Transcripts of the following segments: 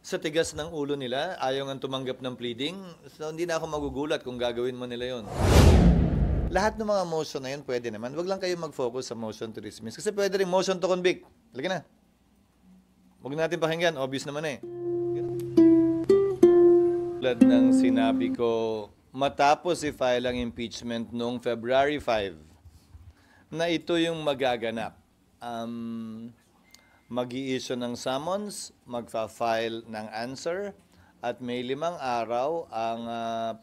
sa tigas ng ulo nila, ayaw nga tumanggap ng pleading, so hindi na ako magugulat kung gagawin mo nila yon. Lahat ng mga motion na yun, pwede naman. Huwag lang kayo mag-focus sa motion to dismiss. Kasi pwede rin motion to convict. Halika na. Huwag natin pakinggan. Obvious naman eh. Tulad ng sinabi ko, matapos i-file ang impeachment noong February 5, na ito yung magaganap. Mag-i-issue ng summons, magfa-file ng answer, at may 5 araw ang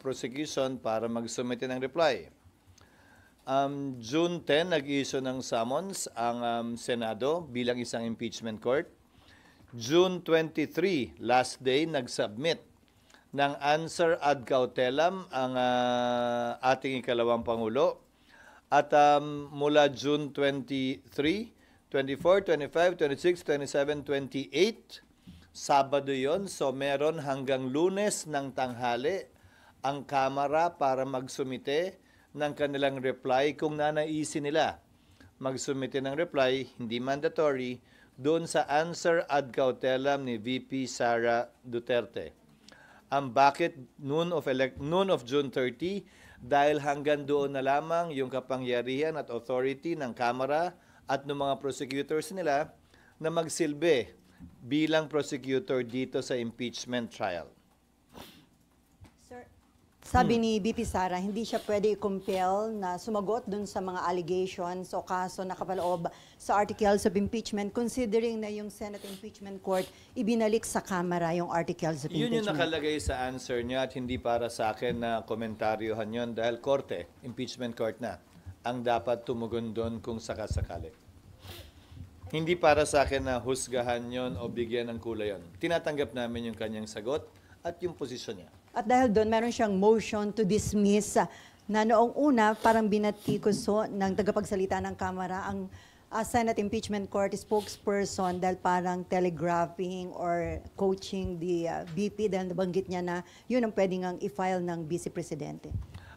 prosecution para mag-submit ng reply. June 10, nag-issue ng summons ang Senado bilang isang impeachment court. June 23, last day, nag-submit ng answer ad cautelam ang ating ikalawang Pangulo. At mula June 23, 24, 25, 26, 27, 28, Sabado yon. So meron hanggang Lunes ng tanghali ang Kamara para magsumite ng kanilang reply kung nanaisin nila. Magsumite ng reply, hindi mandatory, doon sa answer ad cautelam ni VP Sara Duterte. Ang bakit noon of June 30, dahil hanggang doon na lamang yung kapangyarihan at authority ng Kamara at ng mga prosecutors nila na magsilbi bilang prosecutor dito sa impeachment trial. Sir, sabi ni BP Sara, hindi siya pwede i-compel na sumagot dun sa mga allegations o kaso nakapaloob sa articles of impeachment, considering na yung Senate Impeachment Court ibinalik sa Kamara yung articles of Yun impeachment. yung nakalagay sa answer niya at hindi para sa akin na komentaryohan yun dahil korte, impeachment court na, ang dapat tumugon doon kung sakasakali. Hindi para sa akin na husgahan yon o bigyan ng kulay yon. Tinatanggap namin yung kanyang sagot at yung posisyon niya. At dahil doon, meron siyang motion to dismiss na noong una, parang binatikuso ng tagapagsalita ng Kamara ang Senate Impeachment Court spokesperson dahil parang telegraphing or coaching the VP dahil nabanggit niya na yun ang pwedeng ang i-file ng Vice Presidente.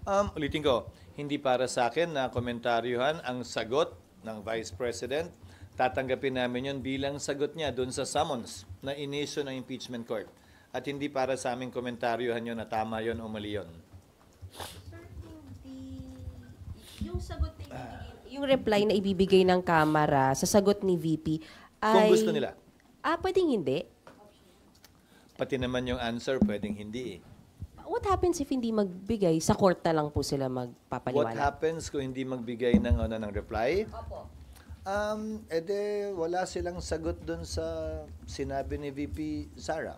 Ulitin ko, hindi para sa akin na komentaryohan ang sagot ng Vice President. Tatanggapin namin yun bilang sagot niya doon sa summons na inisyo ng impeachment court. At hindi para sa aming komentaryohan yun na tama yun o mali yun. Sir, yung sagot na yung reply na ibibigay ng Kamara sa sagot ni VP ay... Kung gusto nila. Pwedeng hindi? Pati naman yung answer, pwedeng hindi eh. What happens if hindi magbigay? Sa court na lang po sila What magpapaliwanag? happens kung hindi magbigay ng reply? Opo. Wala silang sagot doon sa sinabi ni VP Sara.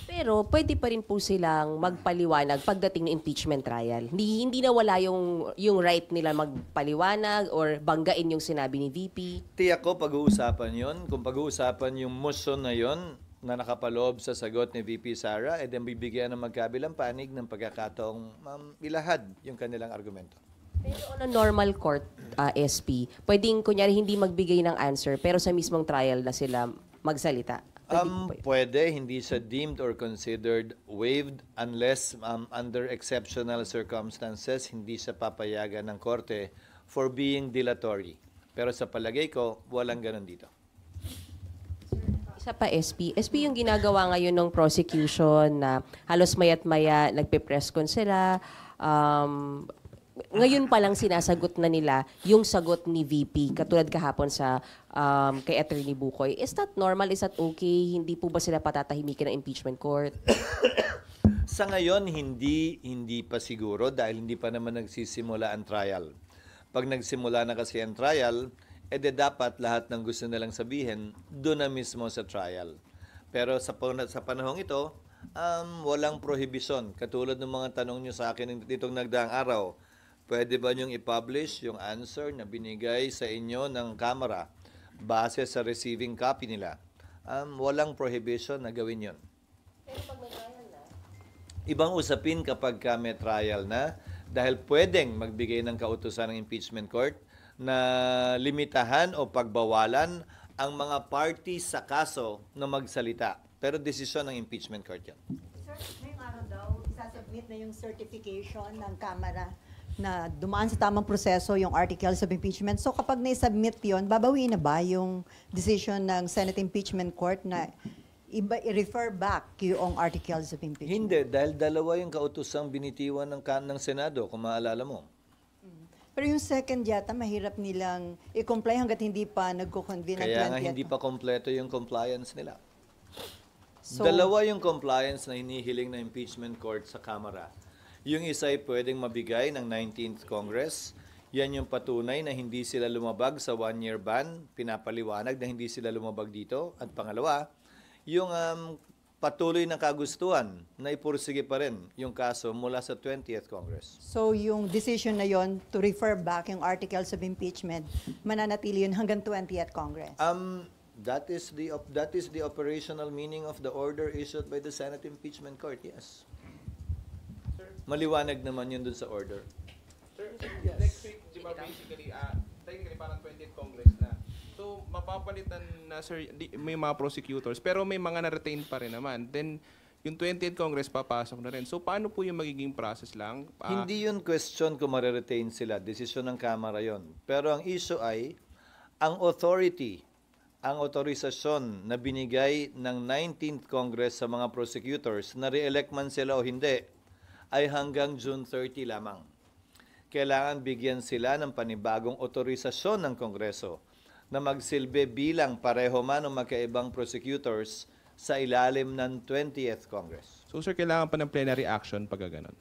Pero pwede pa rin po silang magpaliwanag pagdating ng impeachment trial. Hindi na wala yung right nila magpaliwanag or banggain yung sinabi ni VP. Tiyak ko pag-uusapan yon. Kung pag-uusapan yung motion na yon na nakapaloob sa sagot ni VP Sara, then bibigyan ng magkabilang panig ng pagkakataong ilahad yung kanilang argumento. Pero on a normal court, SP, pwedeng kunyari hindi magbigay ng answer pero sa mismong trial na sila magsalita. Pwede, hindi siya deemed or considered waived unless under exceptional circumstances, hindi siya papayagan ng korte for being dilatory. Pero sa palagay ko, walang ganun dito. Isa pa, SP. SP yung ginagawa ngayon ng prosecution na halos maya't maya nagpe-press con sila. Ngayon pa lang sinasagot na nila yung sagot ni VP, katulad kahapon sa kay Attorney Bukoy. Is that normal? Is that okay? Hindi po ba sila patatahimikin ng impeachment court? Sa ngayon, hindi pa siguro dahil hindi pa naman nagsisimula ang trial. Pag nagsimula na kasi ang trial, dapat lahat ng gusto nilang sabihin doon na mismo sa trial. Pero sa panahong ito, walang prohibition. Katulad ng mga tanong nyo sa akin itong nagdaang araw, pwede ba niyong i-publish yung answer na binigay sa inyo ng Kamara base sa receiving copy nila? Walang prohibition na gawin yon. Pero pag may trial na? Ibang usapin kapag may trial na dahil pwedeng magbigay ng kautusan ng impeachment court na limitahan o pagbawalan ang mga parties sa kaso na magsalita. Pero desisyon ng impeachment court yan. Sir, ngayong araw daw, isasubmit na yung certification ng Kamara na dumaan sa tamang proseso yung articles of impeachment. So kapag na-submit yun, babawiin na ba yung decision ng Senate Impeachment Court na i-refer back yung articles of impeachment? Hindi, dahil dalawa yung kautosang binitiwan ng Senado, kung maalala mo. Pero yung second yata, mahirap nilang i-comply hanggat hindi pa nagko-convene ng 20th. Kaya nga hindi pa kompleto yung compliance nila. So, Dalawa yung compliance na hinihiling na impeachment court sa Kamara. Yung isa ay pwedeng mabigay ng 19th Congress. Yan yung patunay na hindi sila lumabag sa one-year ban. Pinapaliwanag na hindi sila lumabag dito. At pangalawa, yung patuloy na kagustuhan na ipursige pa rin yung kaso mula sa 20th Congress. So yung decision na yon to refer back yung articles of impeachment, mananatili yun hanggang 20th Congress? That is the operational meaning of the order issued by the Senate Impeachment Court, yes. Maliwanag naman yun dun sa order. Sir, next week, di ba basically, technically parang 20th Congress na. So, mapapalitan na, sir, may mga prosecutors, pero may mga na-retain pa rin naman. Then, yung 20th Congress papasok na rin. So, paano po yung magiging process lang? Hindi yun question kung mariretain sila. Desisyon ng Kamara yon. Pero ang issue ay, ang authority, ang otorisasyon na binigay ng 19th Congress sa mga prosecutors, na re-elect man sila o hindi, ay hanggang June 30 lamang. Kailangan bigyan sila ng panibagong otorisasyon ng Kongreso na magsilbi bilang pareho man o magkaibang prosecutors sa ilalim ng 20th Congress. So, sir, kailangan pa ng plenary action pag ganon?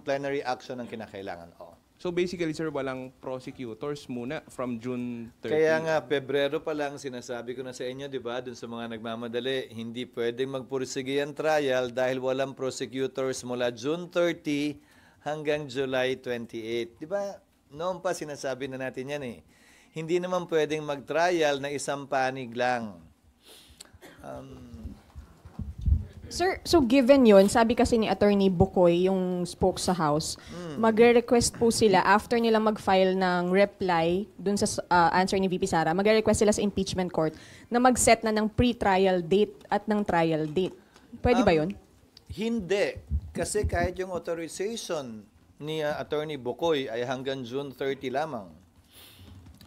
Plenary action ang kinakailangan. So, basically, sir, walang prosecutors muna from June 30? Kaya nga, Pebrero pa lang, sinasabi ko na sa inyo, di ba, dun sa mga nagmamadali, hindi pwedeng magpursige ang trial dahil walang prosecutors mula June 30 hanggang July 28. Di ba, noon pa sinasabi na natin yan eh. Hindi naman pwedeng mag-trial na isang panig lang. Sir, so given yun, sabi kasi ni Attorney Bukoy, yung spoke sa House, magre-request po sila after nila mag-file ng reply dun sa answer ni VP Sara, magre-request sila sa impeachment court na mag-set na ng pre-trial date at ng trial date. Pwede ba yun? Hindi. Kasi kahit yung authorization ni Attorney Bukoy ay hanggang June 30 lamang.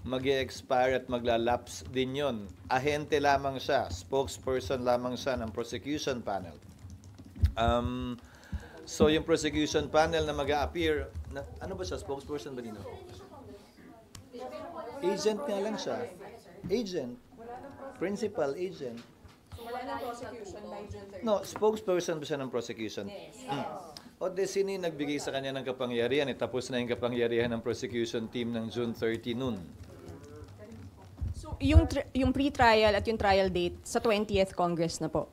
Mag-expire at maglalapse din yun. Ahente lamang siya, spokesperson lamang siya ng prosecution panel. So yung prosecution panel na mag-a-appear, ano ba siya, spokesperson ba dito? Agent nga lang siya. Agent. Principal agent. No, spokesperson ba siya ng prosecution? O de sino yung nagbigay sa kanya ng kapangyarihan? Tapos na yung kapangyarihan ng prosecution team ng June 30 noon. So yung pre-trial at yung trial date sa 20th Congress na po?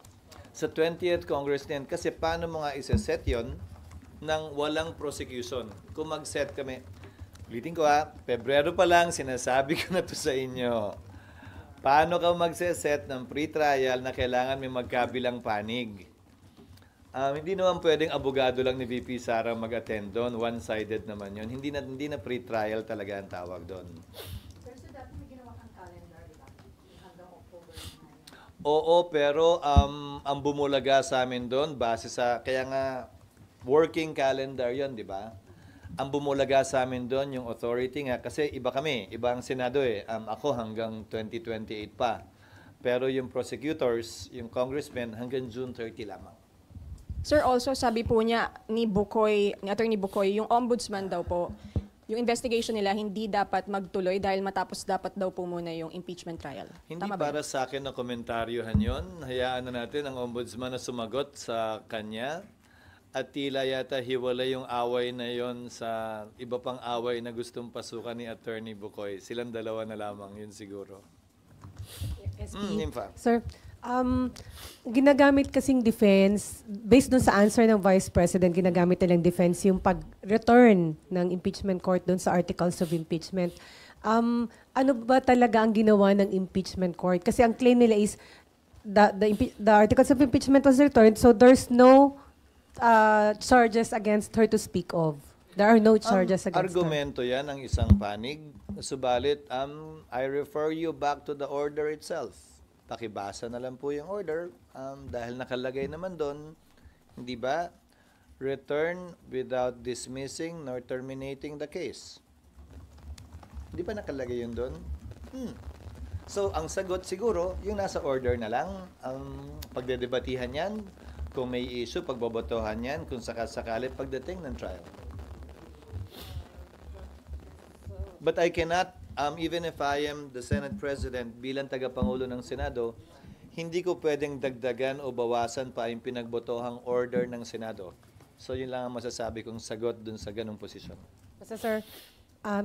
Sa 20th Congress din, kasi paano mo nga isa-set yon ng walang prosecution? Kung mag-set kami, ulitin ko Pebrero pa lang, sinasabi ko na to sa inyo. Paano ka mag-set ng pre-trial na kailangan may magkabilang panig? Hindi naman pwedeng abogado lang ni VP Sara mag-attend doon. One-sided naman yun. Hindi na pre-trial talaga ang tawag doon. Oo, pero ang bumulaga sa amin doon, base sa, kaya nga, working calendar yon, di ba? Ang bumulaga sa amin doon, yung authority nga, kasi iba kami, iba ang Senado eh. Ako hanggang 2028 pa. Pero yung prosecutors, yung congressmen, hanggang June 30 lamang. Sir, also sabi po niya ni Bukoy, ni Attorney Bukoy, yung ombudsman daw po, yung investigation nila hindi dapat magtuloy dahil matapos dapat daw po muna yung impeachment trial. Hindi Tama ba para sa akin na komentaryohan yon. Hayaan na natin ang ombudsman na sumagot sa kanya. At tila yata hiwalay yung away na yon sa iba pang away na gustong pasukan ni Attorney Bukoy. Silang dalawa na lamang, yun siguro. Nympha. Sir, ginagamit kasing defense, based dun sa answer ng Vice President, ginagamit nilang defense yung pag-return ng impeachment court dun sa articles of impeachment. Ano ba talaga ang ginawa ng impeachment court? Kasi ang claim nila is the articles of impeachment was returned, so there's no charges against her to speak of. There are no charges against Argumento yan ang isang panig. Subalit, I refer you back to the order itself. Pakibasa na lang po yung order dahil nakalagay naman doon, hindi ba? Return without dismissing nor terminating the case. Hindi ba nakalagay yun doon? So, ang sagot siguro, yung nasa order na lang, pagdedebatihan yan, kung may issue, pagbobotohan yan, kung sakasakali pagdating ng trial. But I cannot, even if I am the Senate President, bilang tagapangulo ng Senado, hindi ko pwedeng dagdagan o bawasan pa yung pinagbotohang order ng Senado. So, yun lang ang masasabi kong sagot dun sa ganung posisyon. Basta sir,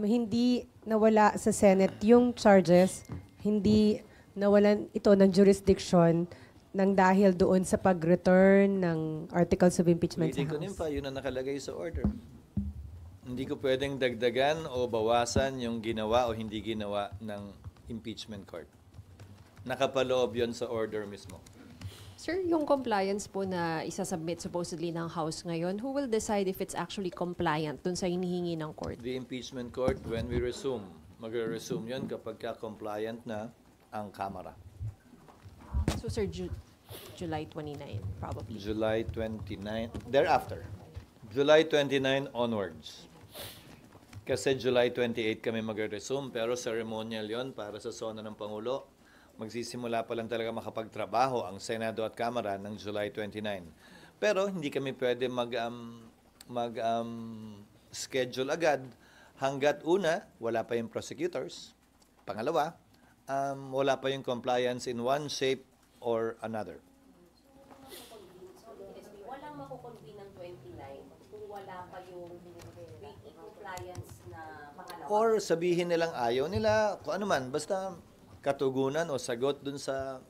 hindi nawala sa Senate yung charges, hindi nawalan ito ng jurisdiction nang dahil doon sa pag-return ng articles of impeachment sa Hindi ko House. pa, yun ang nakalagay sa order. Hindi ko pwedeng dagdagan o bawasan yung ginawa o hindi ginawa ng impeachment court. Nakapaloob yun sa order mismo. Sir, yung compliance po na isasubmit supposedly ng House ngayon, who will decide if it's actually compliant dun sa hinihingi ng court? The impeachment court, when we resume, magre-resume yun kapag compliant na ang Kamara. So, sir, July 29, probably. July 29, thereafter. July 29 onwards. Kasi July 28 kami magre-resume, pero ceremonial yon para sa sona ng Pangulo. Magsisimula pa lang talaga makapagtrabaho ang Senado at Kamara ng July 29. Pero hindi kami pwede schedule agad hanggat una, wala pa yung prosecutors. Pangalawa, wala pa yung compliance in one shape or another. Walang makukonvene ng 29 kung wala pa yung compliance na pangalawa. Or sabihin nilang ayaw nila, kung ano man, basta katugunan o sagot dun sa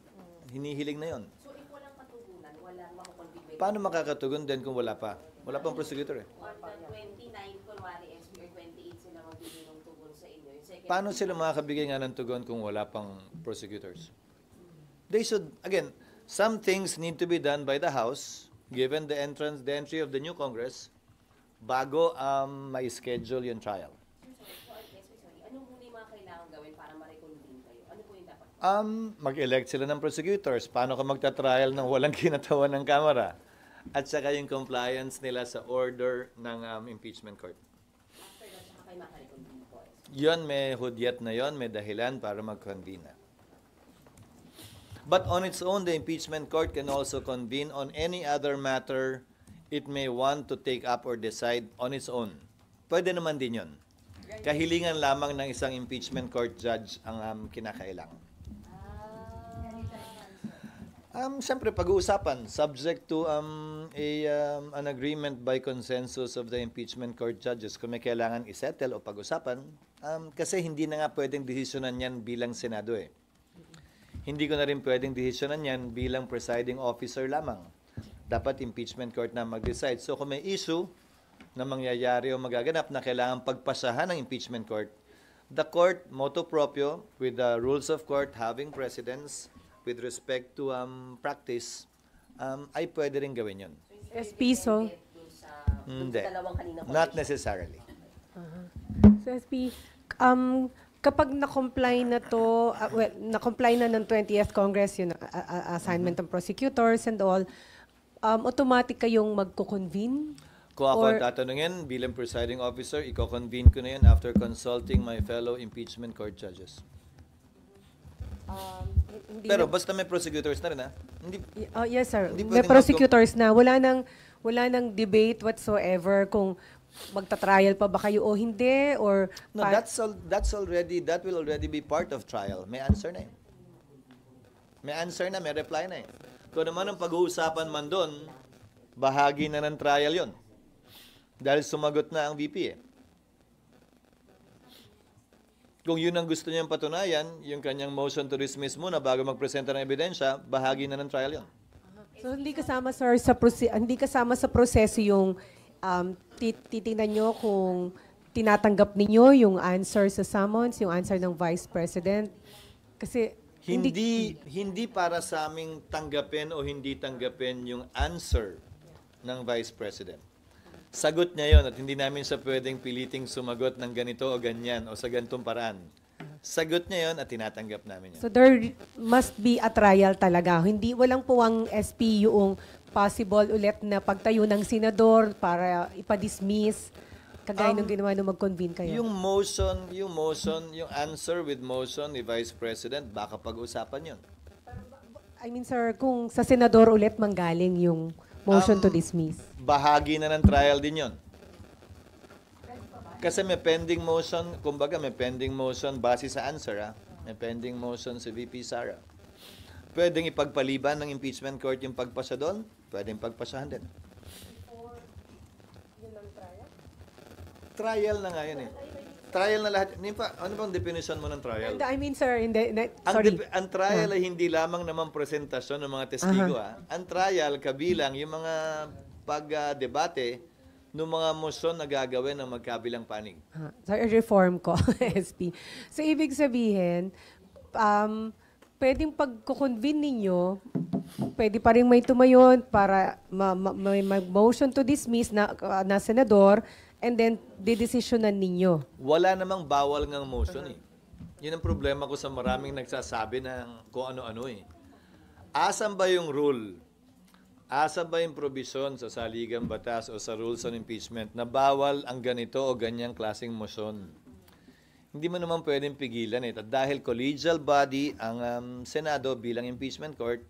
hinihiling na yon. So if walang katugunan, walang makukonvene. Paano makakatugon din kung wala pa? Wala pang prosecutor eh. On the 29, kunwari SP or 28 sila magbigay ng tugon sa inyo. Yung second, Paano sila makakabigay nga ng tugon kung wala pang prosecutors? They should, again, some things need to be done by the House, given the entry of the new Congress, bago ma-schedule yung trial. sorry. Ano muna yung mga kailangan gawin para ma-reconvene kayo? Ano po yung dapat? Mag-elect sila ng prosecutors. Paano ka magta-trial ng walang kinatawan ng Kamara? At saka yung compliance nila sa order ng impeachment court. After that, saka kayo maka-reconvene po. Yon, may hudyat na yon, may dahilan para mag-convene na. But on its own, the impeachment court can also convene on any other matter it may want to take up or decide on its own. Pwede naman din yon. Kahilingan lamang ng isang impeachment court judge ang kinakailangan. Siyempre, pag-uusapan, subject to an agreement by consensus of the impeachment court judges kung may kailangan isettle o pag-usapan, kasi hindi na nga pwedeng desisyonan yan bilang Senado eh. Hindi ko na rin pwedeng desisyonan yan bilang presiding officer lamang. Dapat impeachment court na mag-decide. So kung may issue na mangyayari o magaganap na kailangan pagpasahan ng impeachment court, the court, motu proprio, with the rules of court having precedence with respect to practice, ay pwede rin gawin yun. SP, so, Hindi. Dalawang kanina Not necessarily. so SP, kapag na-comply na to, na-comply na ng 20th Congress, yung assignment ng prosecutors and all, automatic kayong magko-convene? Kung ako ang tatanungin, bilang presiding officer, i-convene ko na yan after consulting my fellow impeachment court judges. Hindi Pero na- basta may prosecutors na rin, ha? Hindi, yes, sir. Hindi May pwedeng prosecutors na. Wala nang debate whatsoever kung magta-trial pa ba kayo o hindi, or no, that will already be part of trial. May answer na eh. May answer na, may reply na eh. Kung naman ang pag-uusapan man doon, bahagi na ng trial yon. Dahil sumagot na ang VP eh. Kung yun ang gusto niyang patunayan, yung kanyang motion to dismiss muna bago magpresenta ng ebidensya, bahagi na ng trial yon. So hindi kasama, sir, hindi kasama sa proseso yung titingnan nyo kung tinatanggap ninyo yung answer sa summons, yung answer ng Vice President. Kasi Hindi para sa aming tanggapin o hindi tanggapin yung answer ng Vice President. Sagot niya yon at hindi namin siya pwedeng piliting sumagot ng ganito o ganyan o sa ganitong paraan. Sagot niya yon at tinatanggap namin yan. So there must be a trial talaga. Walang puwang SP yung possible ulit na pagtayo ng senador para ipa-dismiss. Kagaya nung ginawa nung mag-convene kayo. Yung answer with motion ni Vice President, baka pag-usapan yun. I mean, sir, kung sa senador ulit manggaling yung motion to dismiss. Bahagi na ng trial din yun. Kasi may pending motion, kumbaga may pending motion base sa answer, may pending motion si VP Sara. Pwedeng ipagpaliban ng impeachment court yung pagpasa doon, pwedeng pagpasahan din. Trial na nga yun eh. Trial na lahat. Ano bang definition mo ng trial? And, I mean, sir, sorry. Ang trial ay hindi lamang naman presentasyon ng mga testigo. Ang trial kabilang yung mga pag-debate ng mga motion na gagawin ng magkabilang panig. Sorry, reform ko, SP. So, ibig sabihin, pwedeng pagkukonvene ninyo, pwede pa rin may tumayon para may motion to dismiss na senador, and then didesisyonan ninyo. Wala namang bawal ngang motion eh. Yun ang problema ko sa maraming nagsasabi ng kung ano-ano eh. Asan ba yung rule? Asan ba yung provision sa saligang batas o sa rules on impeachment na bawal ang ganito o ganyang klaseng motion? Hindi mo naman pwedeng pigilan eh. At dahil collegial body ang Senado bilang impeachment court,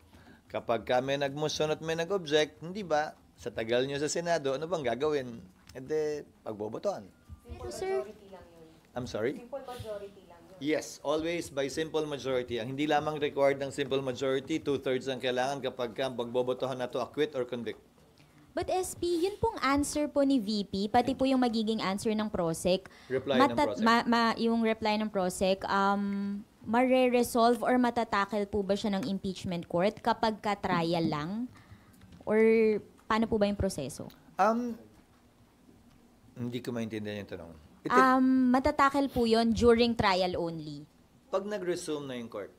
kapag may nag-motion at may nag-object, hindi ba, sa tagal nyo sa Senado, ano bang gagawin? E de, pagbobotohan. Pero sir, I'm sorry? Simple majority lang yun. Yes, always by simple majority. Ang hindi lamang required ng simple majority, 2/3 ang kailangan kapag pagbobotohan na to acquit or convict. but SP, yun pong answer po ni VP, pati po yung magiging answer ng PROSEC. Reply ng PROSEC. Yung reply ng PROSEC, mare-resolve or matatakel po ba siya ng impeachment court kapag ka-trial lang? Or paano po ba yung proseso? Hindi ko maintindihan yung tanong. Matatakel po yun during trial only. Pag nag-resume na yung court,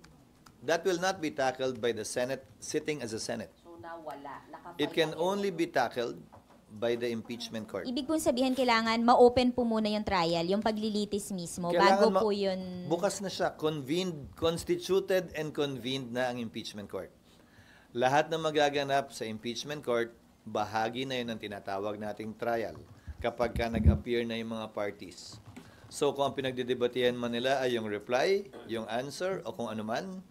that will not be tackled by the Senate sitting as a Senate. So nawala. It can only be tackled by the impeachment court. Ibig pong sabihin, kailangan ma-open po muna yung trial, yung paglilitis mismo, bago po yun. Bukas na siya. Constituted and convened na ang impeachment court. Lahat na magaganap sa impeachment court, bahagi na yun ang tinatawag nating trial kapag nag-appear na yung mga parties. So kung ang pinagdidebatihan man nila ay yung reply, yung answer, o kung ano man,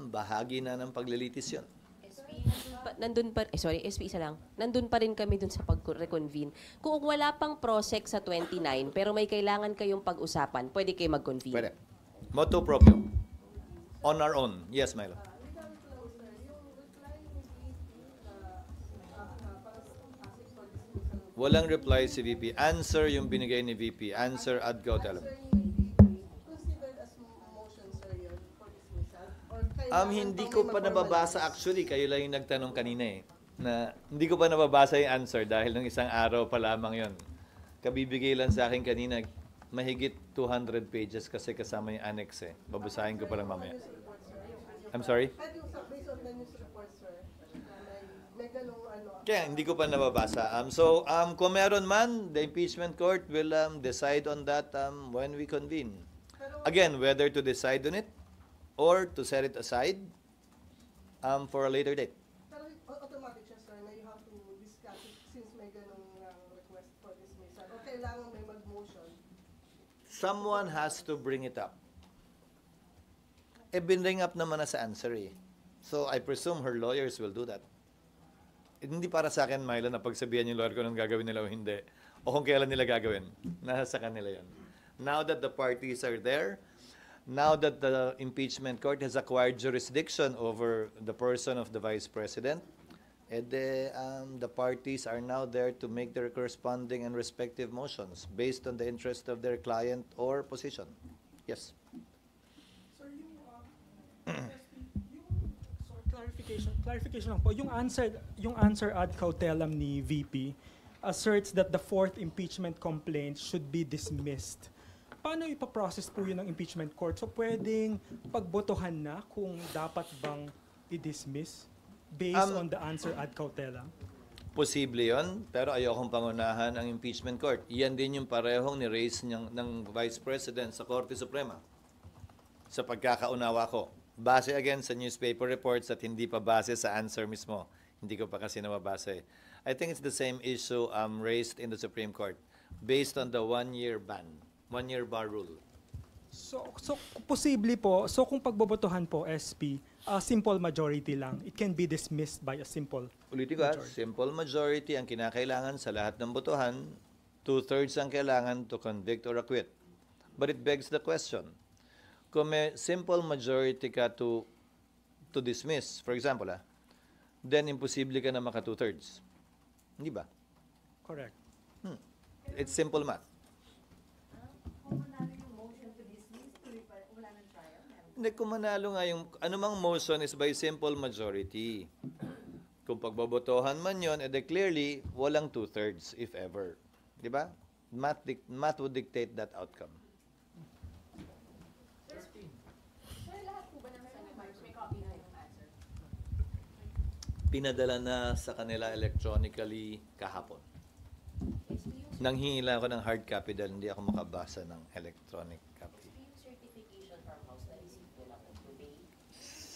bahagi na ng paglilitis yun. SP isa lang. Nandun pa rin kami dun sa pag-reconvene. Kung wala pang PROSEC sa 29, pero may kailangan kayong pag-usapan, pwede kayo mag-convene. Pwede. Motu proprio. On our own. Yes, Milo. Walang reply si VP. Answer yung binigay ni VP. Answer ad cautelam. Hindi ko pa nababasa actually. Kayo lang yung nagtanong kanina eh. Na, hindi ko pa nababasa yung answer dahil nung isang araw pa lamang yon. Kabibigay lang sa akin kanina mahigit 200 pages kasi kasama yung annex eh. Babasahin ko pa lang mamaya. I'm sorry? Kaya hindi ko pa nababasa. Kung meron man, the impeachment court will decide on that when we convene. Again, whether to decide on it or to set it aside for a later date. Pero automatic siya, sir, na you have to discuss it since may ganong request for dismissal. O kailangan may mag-motion. Someone has to bring it up. Binring up naman na sa answer eh. So I presume her lawyers will do that. Hindi para sa akin, Milo, na pagsabihan yung lawyer ko nung gagawin nila o hindi. O kung kailan nila gagawin. Nasa kanila yun. Now that the parties are there, now that the impeachment court has acquired jurisdiction over the person of the Vice President, the parties are now there to make their corresponding and respective motions based on the interest of their client or position. Yes. Sir, clarification lang po. Yung answer ad cautelam ni VP asserts that the fourth impeachment complaint should be dismissed. Paano ipaprocess po yun ng impeachment court? So pwedeng pagbotohan na kung dapat bang i-dismiss based on the answer ad cautelam? Posible yon, pero ayokong pangunahan ang impeachment court. Iyan din yung parehong ni-raise ng Vice President sa Korte Suprema. Sa pagkakaunawa ko. Base again sa newspaper reports at hindi pa base sa answer mismo. Hindi ko pa kasi nababasa eh. I think it's the same issue raised in the Supreme Court. based on the one-year bar rule. So posible po, so kung pagbobotohan po, SP, simple majority lang. It can be dismissed by a simple Ulitin ko, majority. simple majority ang kinakailangan sa lahat ng botohan, 2/3 ang kailangan to convict or acquit. But it begs the question, kung may simple majority ka to dismiss, for example, then imposible ka na maka 2/3. Hindi ba? Correct. It's simple math. Hindi, kung manalo nga yung anumang motion is by simple majority. Kung pagbobotohan man yun, edi clearly, walang 2/3 if ever. Di ba? Math would dictate that outcome. Pinadala na sa kanila electronically kahapon. Nanghingi lang ako ng hard copy dahil hindi ako makabasa ng electronic copy.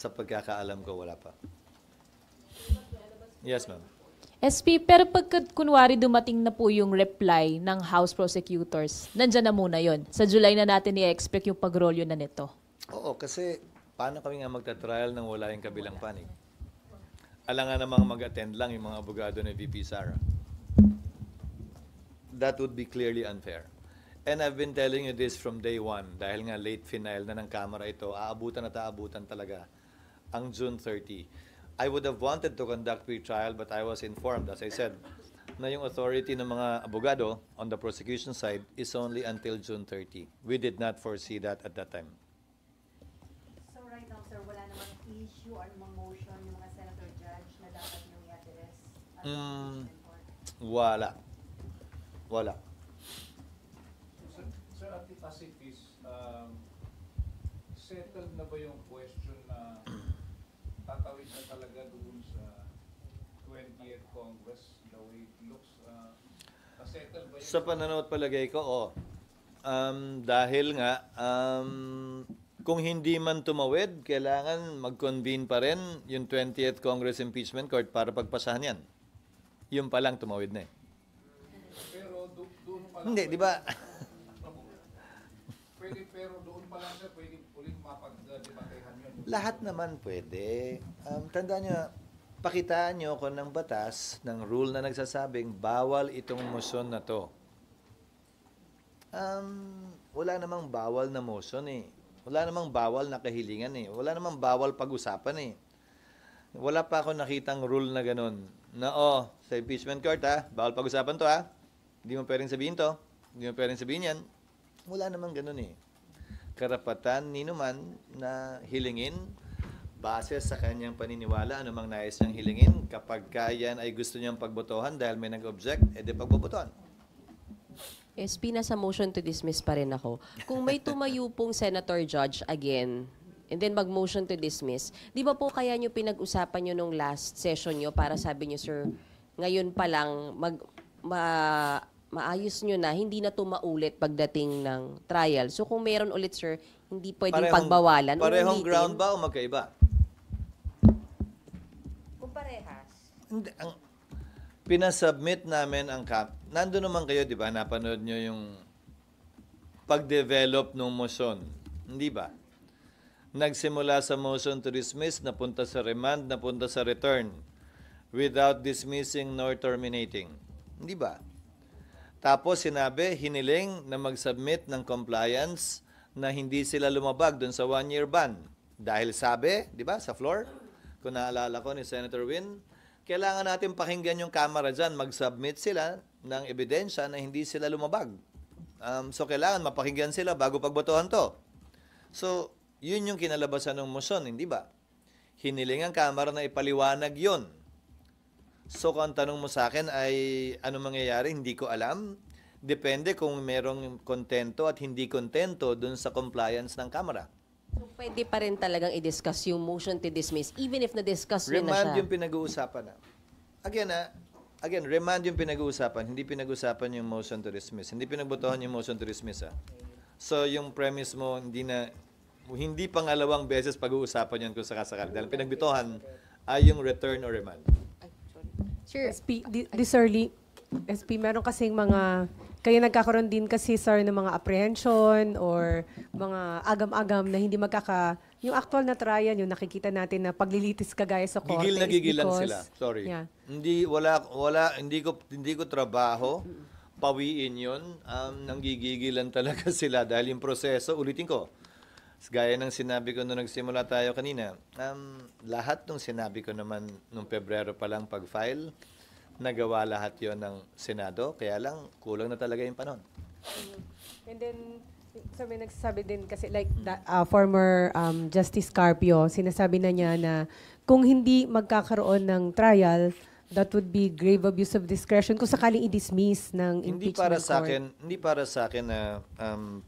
Sa pagkakaalam ko, wala pa. Yes, ma'am. SP, pero pagka kunwari dumating na po yung reply ng House prosecutors, nandyan na muna yon. Sa July na natin i-expect yung pagrolyo na nito. Oo, kasi paano kami nga magta-trial nang wala yung kabilang panig? Alangan namang mag-attend lang yung mga abogado ni VP Sara. That would be clearly unfair. And I've been telling you this from day one, dahil nga late final na ng Kamara ito, aabutan at aabutan talaga ang June 30. I would have wanted to conduct pre-trial, but I was informed, as I said, na yung authority ng mga abogado on the prosecution side is only until June 30. We did not foresee that at that time. So right now, sir, wala namang issue or namang motion yung mga senator judge na dapat yung i-address at the impeachment court? Wala. Wala. Sir, at Pacific, settled na ba yung question na tatawid na talaga doon sa 20th Congress, the way it looks? Settled ba yun? Sa pananaw at palagay ko, dahil nga, kung hindi man tumawid, kailangan mag-convene pa rin yung 20th Congress Impeachment Court para pagpasahan yan. Yung pa lang tumawid na eh. Pero doon pa lang... Hindi, di ba? Pwede, pero doon pa lang, sir, pwede ulit mapag-debatehan yun. Lahat naman pwede. Tandaan nyo, pakitaan nyo ko ng batas, ng rule na nagsasabing bawal itong motion na to. Wala namang bawal na motion eh. Wala namang bawal na kahilingan eh. Wala namang bawal pag-usapan eh. Wala pa ako nakitang rule na ganun. Na sa impeachment court bawal pag-usapan to Hindi mo pwedeng sabihin to. Hindi mo pwedeng sabihin yan. Wala namang ganun eh. Karapatan ni numan na hilingin base sa kanyang paniniwala, anumang nais niyang hilingin. Kapag yan ay gusto niyang pagbotohan dahil may nag-object, edi pagbobotohan. SP, nasa motion to dismiss pa rin ako. Kung may tumayo pong senator judge again, and then mag-motion to dismiss, di ba po kaya nyo pinag-usapan nyo nung last session nyo para sabi nyo, sir, ngayon pa lang maayos nyo na, hindi na tumaulit pagdating ng trial. So kung meron ulit, sir, hindi pwedeng pagbawalan. Parehong ground ba o magkaiba? Kung parehas. Hindi, pinasubmit namin ang nandun naman kayo, di ba? Napanood nyo yung pag-develop ng motion. Hindi ba? Nagsimula sa motion to dismiss, napunta sa remand, napunta sa return, without dismissing nor terminating. Hindi ba? Tapos sinabi, hiniling na mag-submit ng compliance na hindi sila lumabag dun sa 1-year ban. Dahil sabi, di ba, sa floor, kung naalala ko ni Senator Win, kailangan natin pakinggan yung Kamara dyan, mag-submit sila ng ebidensya na hindi sila lumabag. So kailangan mapakinggan sila bago pagbotohan to. So, yun yung kinalabasan ng motion, hindi ba? Hiniling ang Kamara na ipaliwanag yun. So, kung ang tanong mo sa akin ay ano mangyayari, hindi ko alam. Depende kung merong kontento at hindi kontento dun sa compliance ng Kamara. So, pwede pa rin talagang i-discuss yung motion to dismiss, even if na-discuss nyo na Remand siya. yung pinag-uusapan na. Again, remand yung pinag-uusapan, hindi pinag-uusapan yung motion to dismiss. Hindi pinagbotohan yung motion to dismiss. So, yung premise mo, hindi pangalawang beses pag-uusapan yan kung sakasakali. Dahil pinagbitohan ay yung return or remand. Sure. SP, this early, SP, meron kasing mga Kaya nagkakaroon din kasi, sir, ng mga apprehension or mga agam-agam na hindi yung actual na trial, yung nakikita natin na paglilitis kagaya sa korte. Gigil na is gigilan because- sila. Sorry. Yeah. Hindi ko trabaho. Pawiin 'yon. Nanggigigilan talaga sila dahil yung proseso, ulitin ko. Gaya ng sinabi ko nung nagsimula tayo kanina, lahat ng sinabi ko naman nung Pebrero pa lang pag-file, nagawa lahat 'yon ng Senado, kaya lang kulang na talaga yung panahon. And then, so may nagsasabi din kasi like former Justice Carpio, sinasabi na niya na kung hindi magkakaroon ng trial, that would be grave abuse of discretion kung sakaling i-dismiss ng Hindi impeachment court. hindi para sa akin na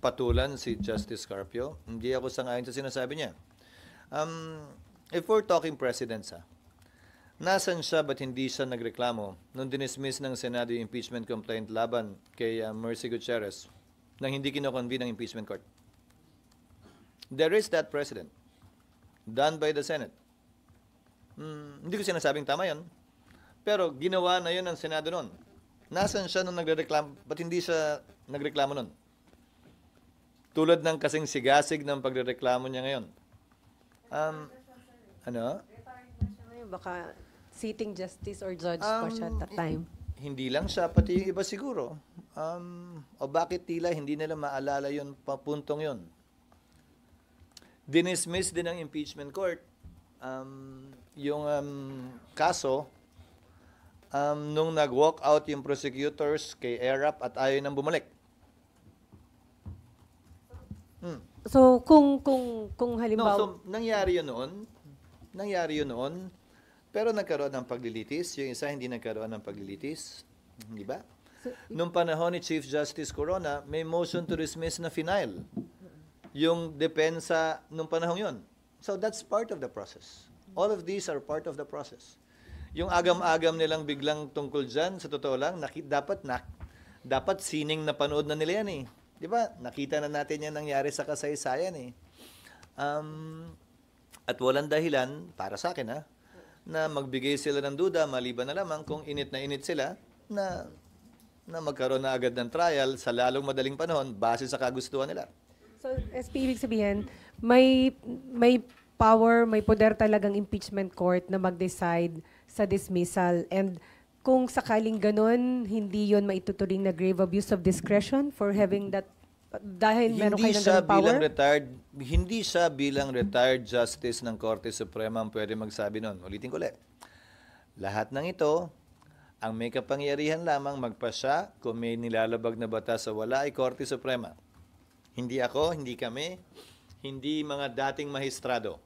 patulan si Justice Carpio. Hindi ako sang-ayon sa sinasabi niya. If we're talking precedents, nasan siya ba't hindi siya nagreklamo nung dinismiss ng Senado yung impeachment complaint laban kay Mercy Gutierrez nang hindi kinoconvene ng impeachment court? There is that precedent done by the Senate. Hindi ko sinasabing tama yon. Pero ginawa na yun ng Senado noon. Nasaan siya nung nagreklamo? Ba't hindi siya nagreklamo noon? Tulad ng kasing sigasig ng pagrereklamo niya ngayon. Ano? Baka sitting justice or judge pa siya at that time. Hindi lang siya, pati yung iba siguro. O bakit tila hindi nila maalala yun, papuntong yun? Dinismiss din ng impeachment court yung kaso nung nag-walk out yung prosecutors kay ERAP at ayaw nang bumalik. So kung halimbawa So nangyari yun noon, pero nagkaroon ng paglilitis, yung isa hindi nagkaroon ng paglilitis, di ba? Nung panahon ni Chief Justice Corona, may motion to dismiss na final. Yung depensa nung panahon yun. So that's part of the process. All of these are part of the process. Yung agam-agam nilang biglang tungkol dyan, sa totoo lang, dapat sining na panood na nila yan eh. Di ba? Nakita na natin yan nangyari sa kasaysayan eh. At walang dahilan, para sa akin na magbigay sila ng duda, maliban na lamang kung init sila, na magkaroon na agad ng trial sa lalong madaling panahon base sa kagustuhan nila. So, SP, ibig sabihin, may power, may poder talagang impeachment court na mag-decide sa dismissal. And kung sakaling ganun, hindi yon maituturing na grave abuse of discretion for having that, dahil meron kayo ng ganung power? Hindi siya bilang retired justice ng Korte Suprema ang pwede magsabi nun. Ulitin ko ulit. Lahat ng ito, ang may kapangyarihan lamang magpasya kung may nilalabag na batas sa wala ay Korte Suprema. Hindi ako, hindi kami, hindi mga dating mahistrado.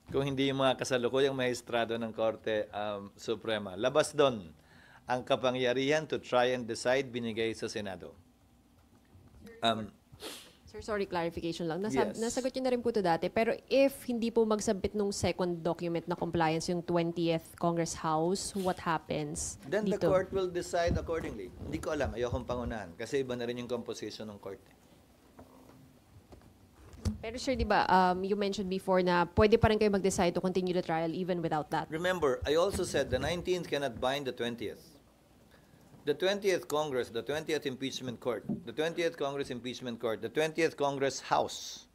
Kung hindi yung mga kasalukuyang mahistrado ng Korte Suprema. Labas doon ang kapangyarihan to try and decide binigay sa Senado. Sir, sorry, clarification lang. Yes. Nasagot niyo na rin po ito dati, pero if hindi po magsabit nung second document na compliance yung 20th Congress House, what happens Then the dito? court will decide accordingly. Hindi ko alam, ayokong pangunahan kasi iba na rin yung composition ng court. Pero sir, di ba, you mentioned before na pwede pa rin kayo mag-decide to continue the trial even without that. Remember, I also said the 19th cannot bind the 20th. The 20th Congress, the 20th Impeachment Court, the 20th Congress Impeachment Court, the 20th Congress House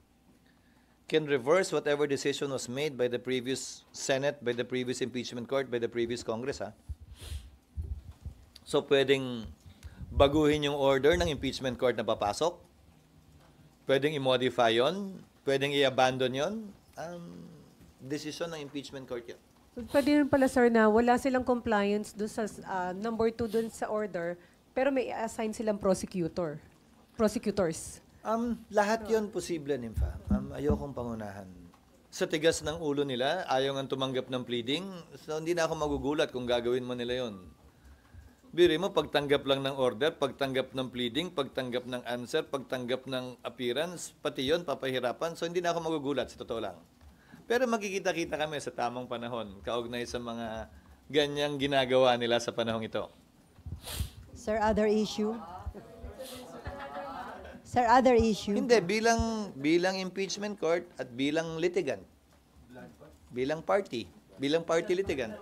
can reverse whatever decision was made by the previous Senate, by the previous Impeachment Court, by the previous Congress. So pwedeng baguhin yung order ng Impeachment Court na papasok, pwedeng i-modify yon, pwedeng i-abandon yon. Decision ng Impeachment Court yun. So, pwede rin pala, sir, na wala silang compliance dun sa number 2 dun sa order, pero may assign silang prosecutors. Lahat yon posible, Nympha. Ayokong pangunahan. Sa tigas ng ulo nila, ayaw nga tumanggap ng pleading, so hindi na ako magugulat kung gagawin mo nila yon. Biri mo, pagtanggap lang ng order, pagtanggap ng pleading, pagtanggap ng answer, pagtanggap ng appearance, pati yon papahirapan, so hindi na ako magugulat, sa totoo lang. Pero magkikita-kita kami sa tamang panahon, kaugnay sa mga ganyang ginagawa nila sa panahong ito. Sir, other issue? Sir, other issue? Hindi, bilang impeachment court at bilang litigant. Bilang party litigant.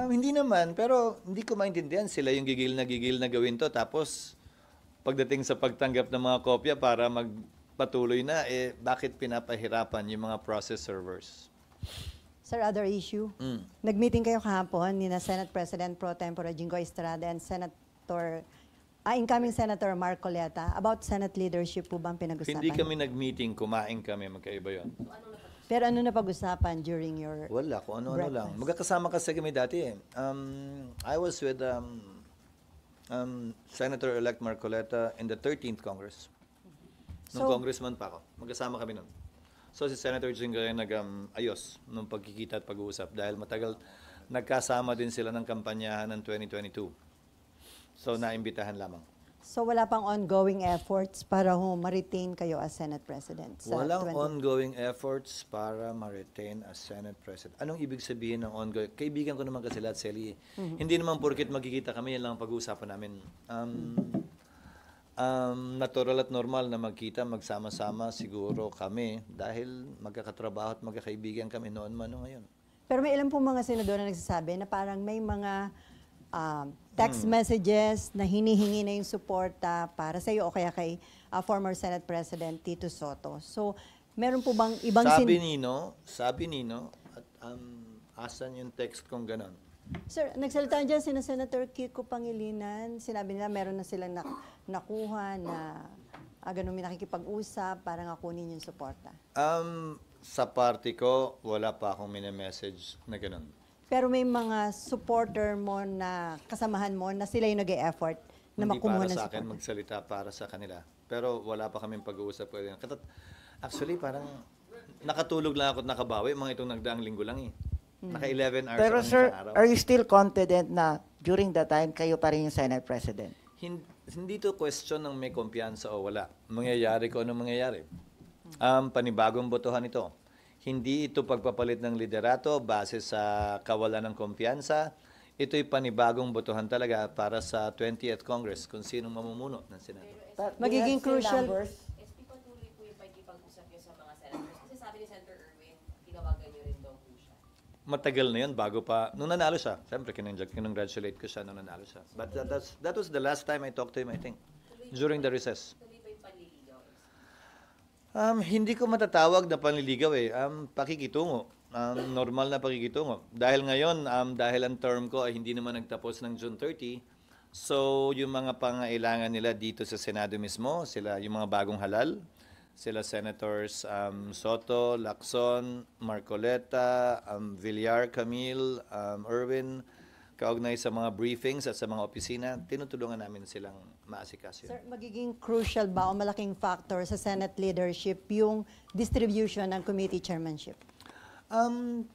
Hindi naman, pero hindi ko maintindihan. Sila yung gigil na gawin to. Tapos, pagdating sa pagtanggap ng mga kopya para magpatuloy na, bakit pinapahirapan yung mga process servers? Sir, other issue. Nag-meeting kayo kahapon ni na Senate President Pro Tempore Jinggoy Estrada and incoming Senator Marcoleta about Senate leadership po bang pinag-usapan? Hindi kami nag-meeting, kumain kami, magkaiba yun. Pero ano na pag-usapan during your Wala, kung ano-ano lang. breakfast? Magkakasama kasi kami dati eh. I was with Senator-elect Marcoleta in the 13th Congress. Nung So- congressman pa ako. Magkasama kami nun. So si Senator Jinggoy nag-ayos nung pagkikita at pag-uusap dahil matagal nagkasama din sila ng kampanyahan ng 2022. So naimbitahan lamang. So wala pang ongoing efforts para ma-retain kayo as Senate President? Sa Walang 20 ongoing efforts para ma-retain as Senate President. Anong ibig sabihin ng ongoing? Kaibigan ko naman kasi lahat, Sally. Hindi naman porket magkikita kami, yan lang ang pag-uusapan namin. Natural at normal na magkita, magsama-sama siguro kami dahil magkakatrabaho at magkakaibigan kami noon man o ngayon. Pero may ilan pong mga senador na nagsasabi na parang may mga text messages na hinihingi na yung suporta para sa iyo o kaya kay former Senate President Tito Soto. So, meron po bang ibang Sabi Nino, at asan yung text kong ganon? Sir, nagsalita dyan sina Senator Kiko Pangilinan. Sinabi nila meron na silang nakuha na ganun may nakikipag-usap para nga kunin yung suporta. Sa party ko, wala pa akong mini-message na ganon. Pero may mga supporter mo na kasamahan mo na sila yung nag-e-effort na Hindi makumuha para ng sa akin, suporta. magsalita para sa kanila. Pero wala pa kaming pag-uusap. Actually, parang nakatulog lang ako at nakabawi. Mga itong nagdaang linggo lang eh. Naka 11 hours Pero ako ng sir, isang araw. are you still confident na during that time, kayo pa rin yung Senate President? Hindi to question ng may kumpiyansa o wala. Mangyayari ko anong mangyayari. Panibagong botohan ito. Hindi ito pagpapalit ng liderato base sa kawalan ng kumpiyansa. Ito'y panibagong botohan talaga para sa 20th Congress kung sinong mamumuno ng Senado. Magiging crucial. SP patuloy po yung pagkipag-usap niyo sa mga senators. Kasi sabi ni Senator Erwin, tinawagan niyo rin daw po siya. Matagal na yun bago pa, nung nanalo siya. Siyempre, kinongratulate ko siya nung nanalo siya. But that was the last time I talked to him, I think. During the recess. Tuloy ba yung panliligaw? Hindi ko matatawag na panliligaw eh. Pakikitungo. Normal na pakikitungo. Dahil ngayon, dahil ang term ko ay hindi naman nagtapos ng June 30, so yung mga pangailangan nila dito sa Senado mismo, sila yung mga bagong halal, sila Senators Soto, Lacson, Marcoleta, Villar, Camille, Erwin, kaugnay sa mga briefings at sa mga opisina, tinutulungan namin silang maasikaso. Sir, magiging crucial ba o malaking factor sa Senate leadership yung distribution ng committee chairmanship?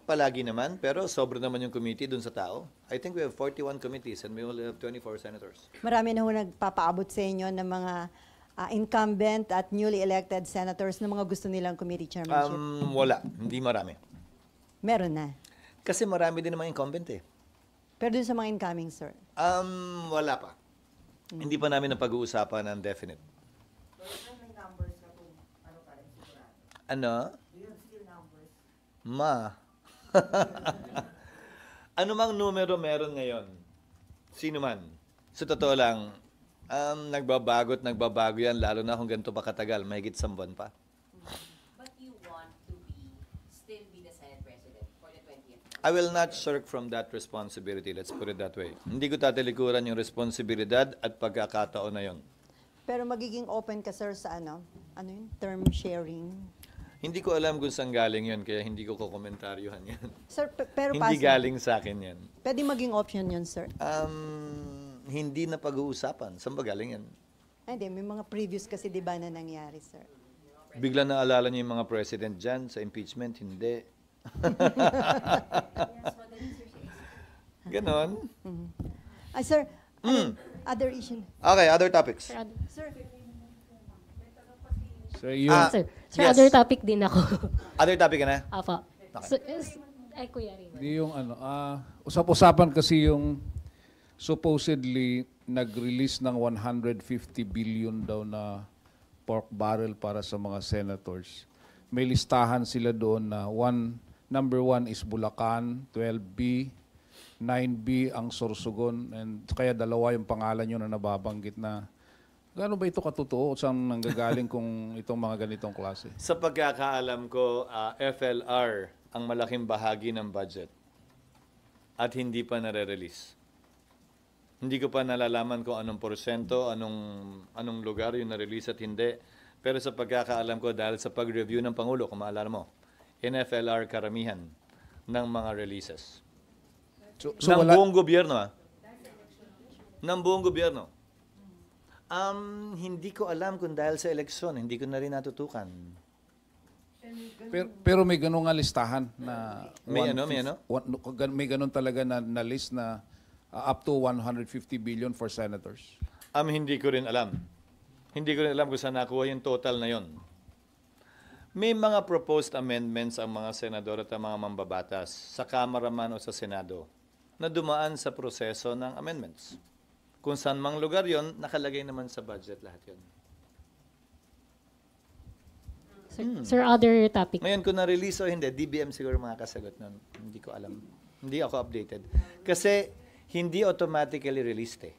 Palagi naman, pero sobra naman yung committee dun sa tao. I think we have 41 committees and we only have 24 senators. Marami na ho nagpapaabot sa inyo ng mga incumbent at newly elected senators na mga gusto nilang committee chairmanship. Wala, hindi marami. Meron na. Kasi marami din naman incumbent eh. Pero dun sa mga incoming, sir. Wala pa. Hindi pa namin napag-uusapan ng definite. Ano? Ma. Ano mang numero meron ngayon? Sino man? Sa totoo lang, nagbabago yan, lalo na kung ganito pa katagal, mahigit 1 buwan pa. But you want to still be the Senate President for the 20th? I will not shirk from that responsibility, let's put it that way. Hindi ko tatalikuran yung responsibilidad at pagkakataon na yon. Pero magiging open ka, sir, sa yun? Term sharing. Hindi ko alam kung saan galing yon, kaya hindi ko komentaryohan yan. Sir, pero Hindi galing sa akin yan. pwede maging option yun, sir. Hindi na pag-uusapan. Saan ba galing yan? Ay, hindi. May mga previous kasi di ba na nangyari, sir? Bigla naalala niyo yung mga president dyan sa impeachment? Hindi. Ganon. Ay, sir, other issue. Okay, other topics. Sir, Sir, yung, Sir, yes. other topic din ako. Other topic ka na? Apo. Okay. Ay, Kuya Raymond. yung usap-usapan kasi yung supposedly nag-release ng 150 billion daw na pork barrel para sa mga senators. May listahan sila doon na number 1 is Bulacan, 12B, 9B ang Sorsogon, and kaya dalawa yung pangalan nyo na nababanggit na gaano ba ito katotoo? Saan nanggagaling kung itong mga ganitong klase? Sa pagkakaalam ko, FLR ang malaking bahagi ng budget at hindi pa nare-release. Hindi ko pa nalalaman kung anong porsyento, anong lugar yung na-release at hindi. Pero sa pagkakaalam ko, dahil sa pag-review ng Pangulo, kung maalala mo, NFLR karamihan ng mga releases. Ng buong gobyerno, ng buong gobyerno. Hindi ko alam kung dahil sa eleksyon, hindi ko na rin natutukan. Pero may ganung nga listahan na May may ganun talaga na list na up to 150 billion for senators. Hindi ko rin alam. Hindi ko rin alam kung saan nakuha yung total na yon. May mga proposed amendments ang mga senador at ang mga mambabatas sa Kamara man o sa Senado na dumaan sa proseso ng amendments. Kung saan mang lugar yon, nakalagay naman sa budget lahat yon. Sir, other topic. Ngayon, kung na-release o hindi, DBM siguro mga kasagot nun. Hindi ko alam. Hindi ako updated. Kasi hindi automatically released eh.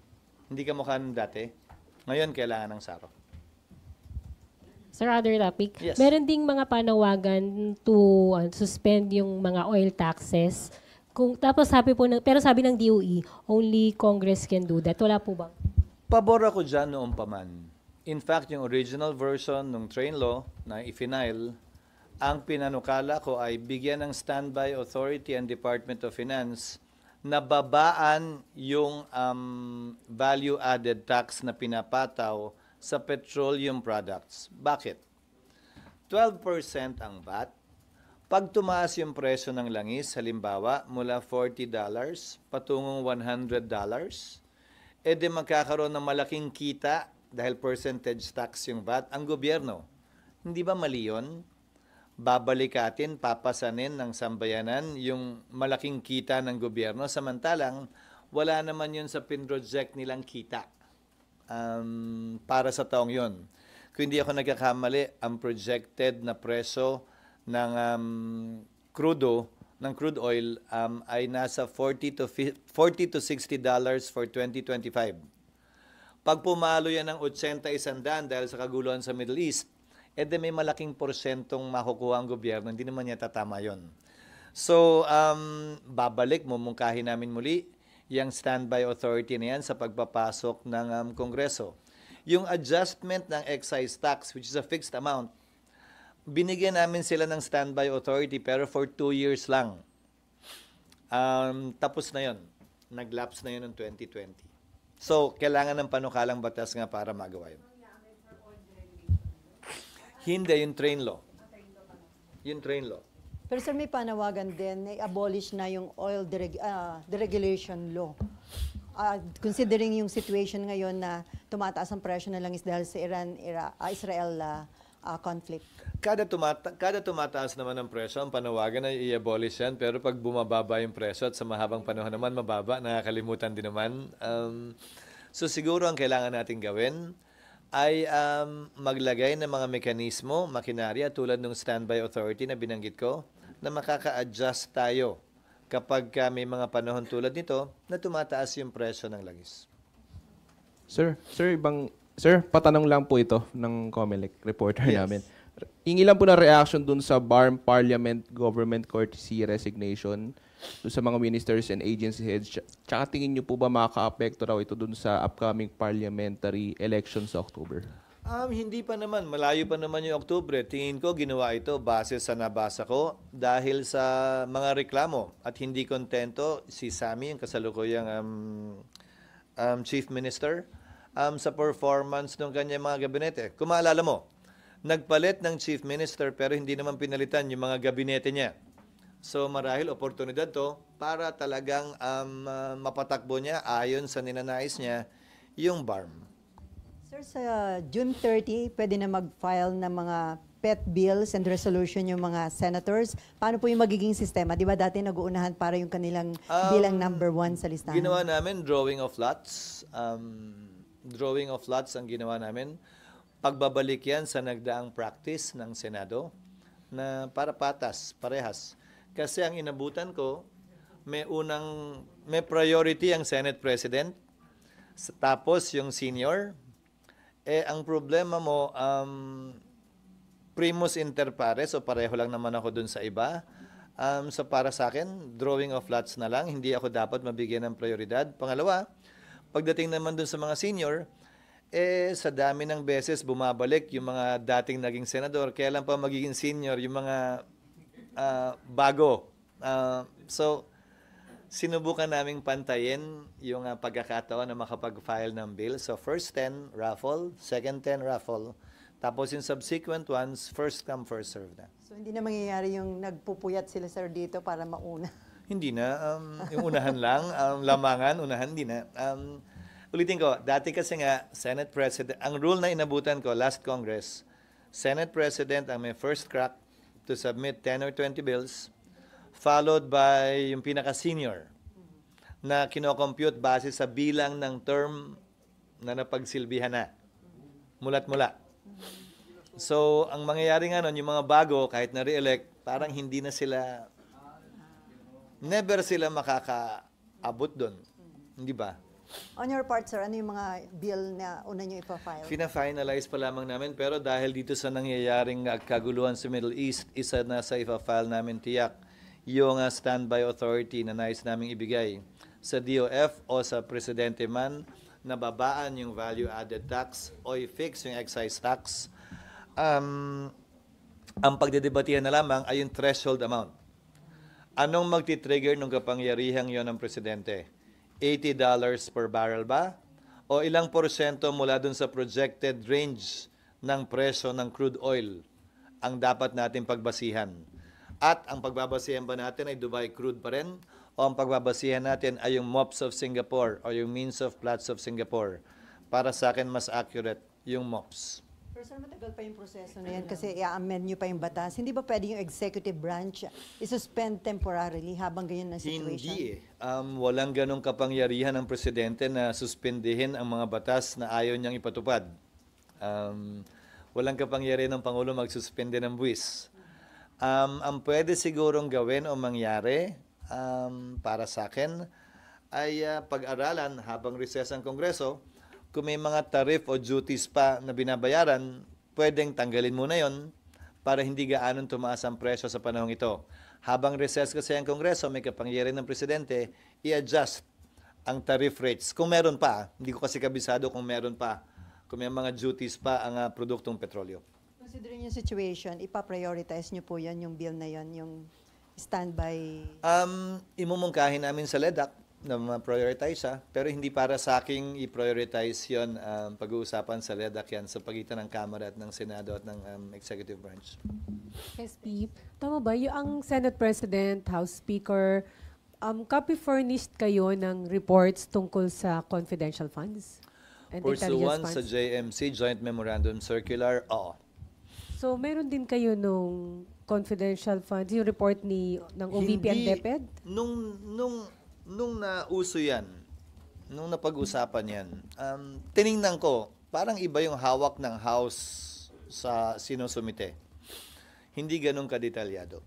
Hindi ka mukha nung dati. Ngayon, kailangan ng SARO. Sir, other topic. Yes. Meron ding mga panawagan to suspend yung mga oil taxes. Tapos pero sabi ng DOE, only Congress can do that. Wala po bang? Pabor ako dyan noong paman. In fact, yung original version ng train law na i-final, ang pinanukala ko ay bigyan ng standby authority and Department of Finance na babaan yung value-added tax na pinapataw sa petroleum products. Bakit? 12% ang VAT. Pag tumaas yung presyo ng langis, halimbawa, mula $40 patungong $100, edi magkakaroon ng malaking kita dahil percentage tax yung VAT ang gobyerno. Hindi ba mali yun? Babalikatin, papasanin ng sambayanan yung malaking kita ng gobyerno, samantalang wala naman yun sa pinroject nilang kita para sa taong yun. Kung hindi ako nagkakamali, ang projected na presyo ng crude oil ay nasa $40 to $60 for 2025. Pag pumalo yan ng 80-100 dahil sa kaguluhan sa Middle East, edi may malaking porsyentong makukuha ang gobyerno, hindi naman niya tatama yun. So, babalik, mumungkahin namin muli yung standby authority na yan sa pagpapasok ng Kongreso. Yung adjustment ng excise tax, which is a fixed amount, binigyan namin sila ng standby authority pero for 2 years lang. Tapos na yon, nag-lapse na yun ng 2020. So, kailangan ng panukalang batas nga para magawa yun. Hindi, yung train law. Yung train law. Pero sir, may panawagan din, i-abolish na yung oil deregulation law. Considering yung situation ngayon na tumataas ang presyo na langis dahil sa Israel conflict. Kada tumataas naman ang presyo, ang panawagan ay i-abolish yan, pero pag bumababa yung presyo at sa mahabang panahon naman mababa, nakakalimutan din naman. So siguro ang kailangan natin gawin ay maglagay ng mga mekanismo, makinarya tulad ng standby authority na binanggit ko, na makaka-adjust tayo kapag may mga panahon tulad nito na tumataas yung presyo ng langis. Sir, patanong lang po ito ng COMELEC reporter namin. Hingi lang po na reaction dun sa BARM Parliament Government Courtesy Resignation dun sa mga ministers and agency heads. Tsaka tingin niyo po ba makaka-apekto raw ito dun sa upcoming parliamentary elections sa October? Hindi pa naman. Malayo pa naman yung Oktubre. Tingin ko ginawa ito base sa nabasa ko dahil sa mga reklamo at hindi kontento si Sammy, yung kasalukuyang Chief Minister, sa performance ng kanyang mga gabinete. Kung maalala mo, nagpalit ng Chief Minister pero hindi naman pinalitan yung mga gabinete niya. So marahil oportunidad to para talagang mapatakbo niya ayon sa ninanais niya yung BARM. Sir, sa June 30, pwede na mag-file ng mga pet bills and resolution yung mga senators. Paano po yung magiging sistema? Di ba dati nag-uunahan para yung kanilang bilang number 1 sa listahan? Ginawa namin drawing of lots. Drawing of lots ang ginawa namin. Pagbabalik yan sa nagdaang practice ng Senado na para patas, parehas. Kasi ang inabutan ko, may unang may priority ang Senate President, tapos yung senior. Ang problema mo, primus inter pares, o pareho lang naman ako dun sa iba. So para sa akin, drawing of lots na lang, hindi ako dapat mabigyan ng prioridad. Pangalawa, pagdating naman dun sa mga senior, sa dami ng beses bumabalik yung mga dating naging senador, kailan pa magiging senior yung mga bago. So, sinubukan naming pantayin yung pagkakataon na makapag-file ng bill. So, first 10, raffle. Second 10, raffle. Tapos yung subsequent ones, first come, first serve na. So hindi na mangyayari yung nagpupuyat sila sir dito para mauna. Hindi na. Yung unahan lang. Lamangan, unahan, hindi na. Ulitin ko, dati kasi nga, Senate President, ang rule na inabutan ko last Congress, Senate President ang may first crack to submit 10 or 20 bills, followed by yung pinaka-senior na kinocompute base sa bilang ng term na napagsilbihan na. Mula't mula. So, ang mangyayari nga nun, yung mga bago, kahit na re-elect, parang hindi na sila, never sila makakaabot doon. Hindi ba? On your part, sir, ano yung mga bill na una nyo ipa-file? Fina-finalize pa lamang namin, pero dahil dito sa nangyayaring kaguluhan sa Middle East, isa na sa ipa-file namin tiyak yung standby authority na nais naming ibigay sa DOF o sa presidente man na babaan yung value-added tax o i-fix yung excise tax. Ang pagdedebatihan na lamang ay yung threshold amount. Anong magti-trigger ng kapangyarihang yon ng presidente? $80 per barrel ba? O ilang porsyento mula dun sa projected range ng presyo ng crude oil ang dapat natin pagbasihan? At ang pagbabasihan ba natin ay Dubai crude pa rin? O ang pagbabasihan natin ay yung MOPS of Singapore o yung Means of Platts of Singapore? Para sa akin, mas accurate yung MOPS. Pero sir, matagal pa yung proseso na yan kasi i-amend nyo pa yung batas. Hindi ba pwede yung executive branch i-suspend temporarily habang ganyan na situation? Hindi walang ganong kapangyarihan ng presidente na suspendihin ang mga batas na ayaw niyang ipatupad. Walang kapangyarihan ng Pangulo magsuspende ng buwis. Ang pwede sigurong gawin o mangyari para sa akin ay pag-aralan habang recess ang Kongreso. Kung may mga tariff o duties pa na binabayaran, pwedeng tanggalin muna yon para hindi gaanong tumaas ang presyo sa panahong ito. Habang recess kasi ang Kongreso, may kapangyarihan ng Presidente, i-adjust ang tariff rates. Kung meron pa, hindi ko kasi kabisado kung meron pa, kung may mga duties pa ang produktong petrolyo. Considering yung situation, ipa-prioritize nyo po yan, yung bill na yon, yung standby? Imumungkahin namin sa LEDAC na ma-prioritize pero hindi para sa aking i-prioritize yon. Pag-uusapan sa LEDAC yan sa pagitan ng Kamara at ng Senado at ng Executive Branch. SP, tama ba? Yung ang Senate President, House Speaker, copy furnished kayo ng reports tungkol sa confidential funds? And Pursuant intelligence sa funds? JMC, Joint Memorandum Circular, oo. So, meron din kayo nung confidential funds, yung report ng OVP and DepEd? Nung nauso yan, nung napag-usapan yan, tiningnan ko, parang iba yung hawak ng House sa sinusumite. Hindi ganun kadetalyado.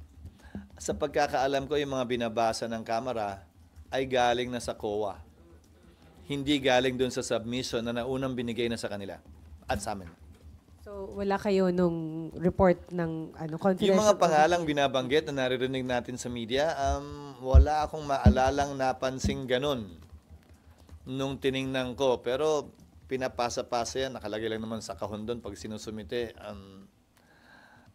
Sa pagkakaalam ko, yung mga binabasa ng Kamara ay galing na sa COA. Hindi galing dun sa submission na naunang binigay na sa kanila at sa amin. So, wala kayo nung report ng confidential? Yung mga pangalang binabanggit na naririnig natin sa media, wala akong maalalang napansing ganun nung tiningnan ko. Pero pinapasa-pasa yan, nakalagay lang naman sa kahon doon pag sinusumite.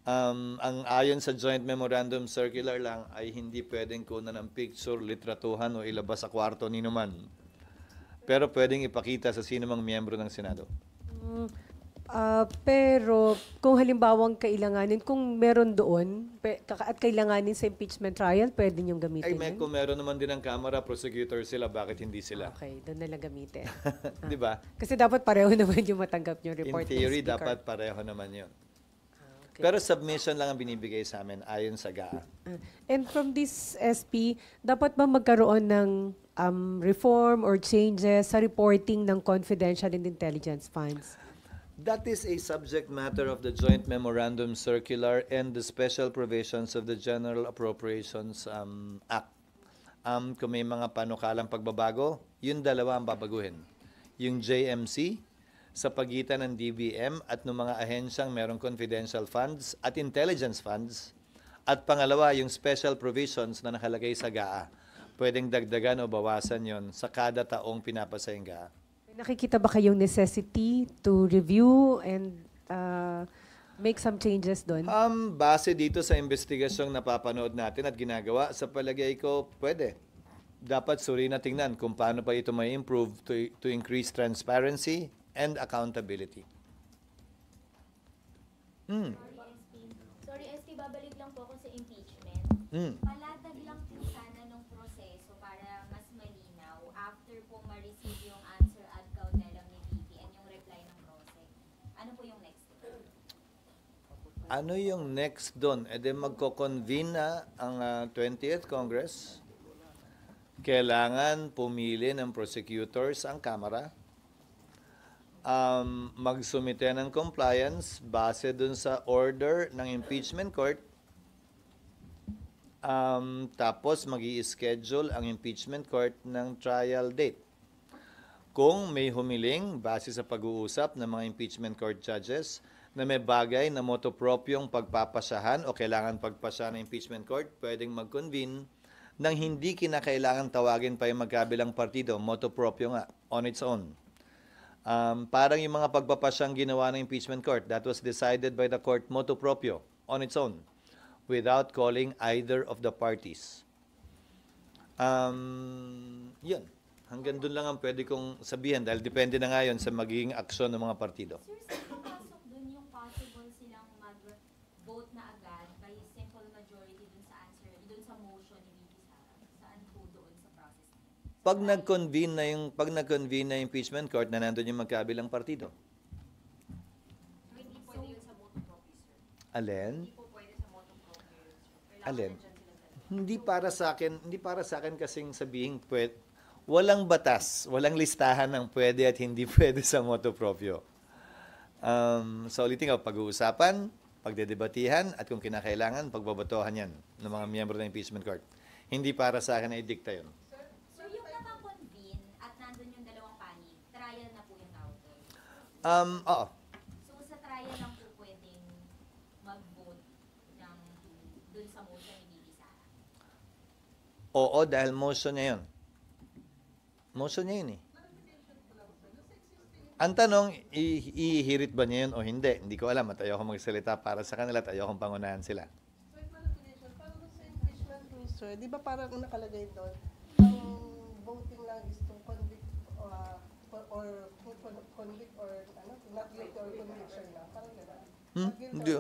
Ang ayon sa Joint Memorandum Circular lang ay hindi pwedeng kunan ng picture, litratuhan o ilabas sa kwarto ni naman. Pero pwedeng ipakita sa sino mang miyembro ng Senado. Pero kung halimbawang kailanganin, kung meron doon at kailanganin sa impeachment trial, pwede niyong gamitin yun? Kung meron naman din ng Kamara, prosecutor sila, bakit hindi sila? Okay, doon nalang gamitin. Di ba? Kasi dapat pareho naman yung matanggap yung report. In theory, ng Speaker. dapat pareho naman yun. Pero submission lang ang binibigay sa amin ayon sa GAA. And from this SP, dapat ba magkaroon ng reform or changes sa reporting ng confidential and intelligence funds? That is a subject matter of the Joint Memorandum Circular and the special provisions of the General Appropriations Act. Kung may mga panukalang pagbabago, yung dalawa ang babaguhin. Yung JMC sa pagitan ng DBM at ng mga ahensyang merong confidential funds at intelligence funds. At pangalawa, yung special provisions na nakalagay sa GAA. Pwedeng dagdagan o bawasan yon sa kada taong pinapasa yung GAA. Nakikita ba kayong necessity to review and make some changes doon? Base dito sa investigasyong napapanood natin at ginagawa, sa palagay ko, pwede. Dapat suri na tingnan kung paano pa ito may improve to increase transparency and accountability. Sorry, ST, babalik lang po ako sa impeachment. Palatag lang po sana nung proseso para mas malinaw after po ma-receive yung answer ad cautelam ni VP and yung reply ng PROSEC. Ano po yung next step? Ano yung next doon? E de magko-convene na ang 20th Congress. Kailangan pumili ng prosecutors ang Kamara. Magsumite ng compliance base dun sa order ng impeachment court. Tapos mag-i-schedule ang impeachment court ng trial date. Kung may humiling base sa pag-uusap ng mga impeachment court judges na may bagay na motopropyong pagpapasyahan o kailangan pagpasyahan ng impeachment court, pwedeng mag-convene nang hindi kinakailangan tawagin pa yung magkabilang partido, motopropyo nga, on its own. Parang yung mga pagpapasyang ginawa ng impeachment court, that was decided by the court motu proprio, on its own, without calling either of the parties. Yun. Hanggang doon lang ang pwede kong sabihin dahil depende na nga yun sa magiging aksyon ng mga partido. Sir, saan pasok dun yung possible silang mag-vote na agad by simple majority dun sa answer, dun sa motion ni VP Sara? Saan po doon sa process? Pag nag-convene na yung impeachment court na nandun yung magkabilang partido. Hindi pwede yun sa motu proprio, sir. Alin? Hindi po pwede sa motu proprio. Alin? Hindi para sa akin kasing sabihin walang batas, walang listahan ng pwede at hindi pwede sa motu proprio. So ulitin ko, pag-uusapan, pagdedebatihan at kung kinakailangan, pagbabotohan yan ng mga miyembro ng impeachment court. Hindi para sa akin na i-dicta yun. So yung nakakonvene at nandun yung dalawang panig, trial na po yung tawag doon? Oo. So sa trial lang po pwedeng mag-vote dun sa motion ni VP Sara? Oo, dahil motion niya yun. Motion niya yun eh. Ang tanong, ihirit ba niya yun o hindi? Hindi ko alam at ayoko magsalita para sa kanila at ayokong pangunahan sila. Parang sa impeachment rules, sir, di ba parang nakalagay doon, ang voting lang is to convict or convict or not guilty or conviction lang. Parang gano'n. Hindi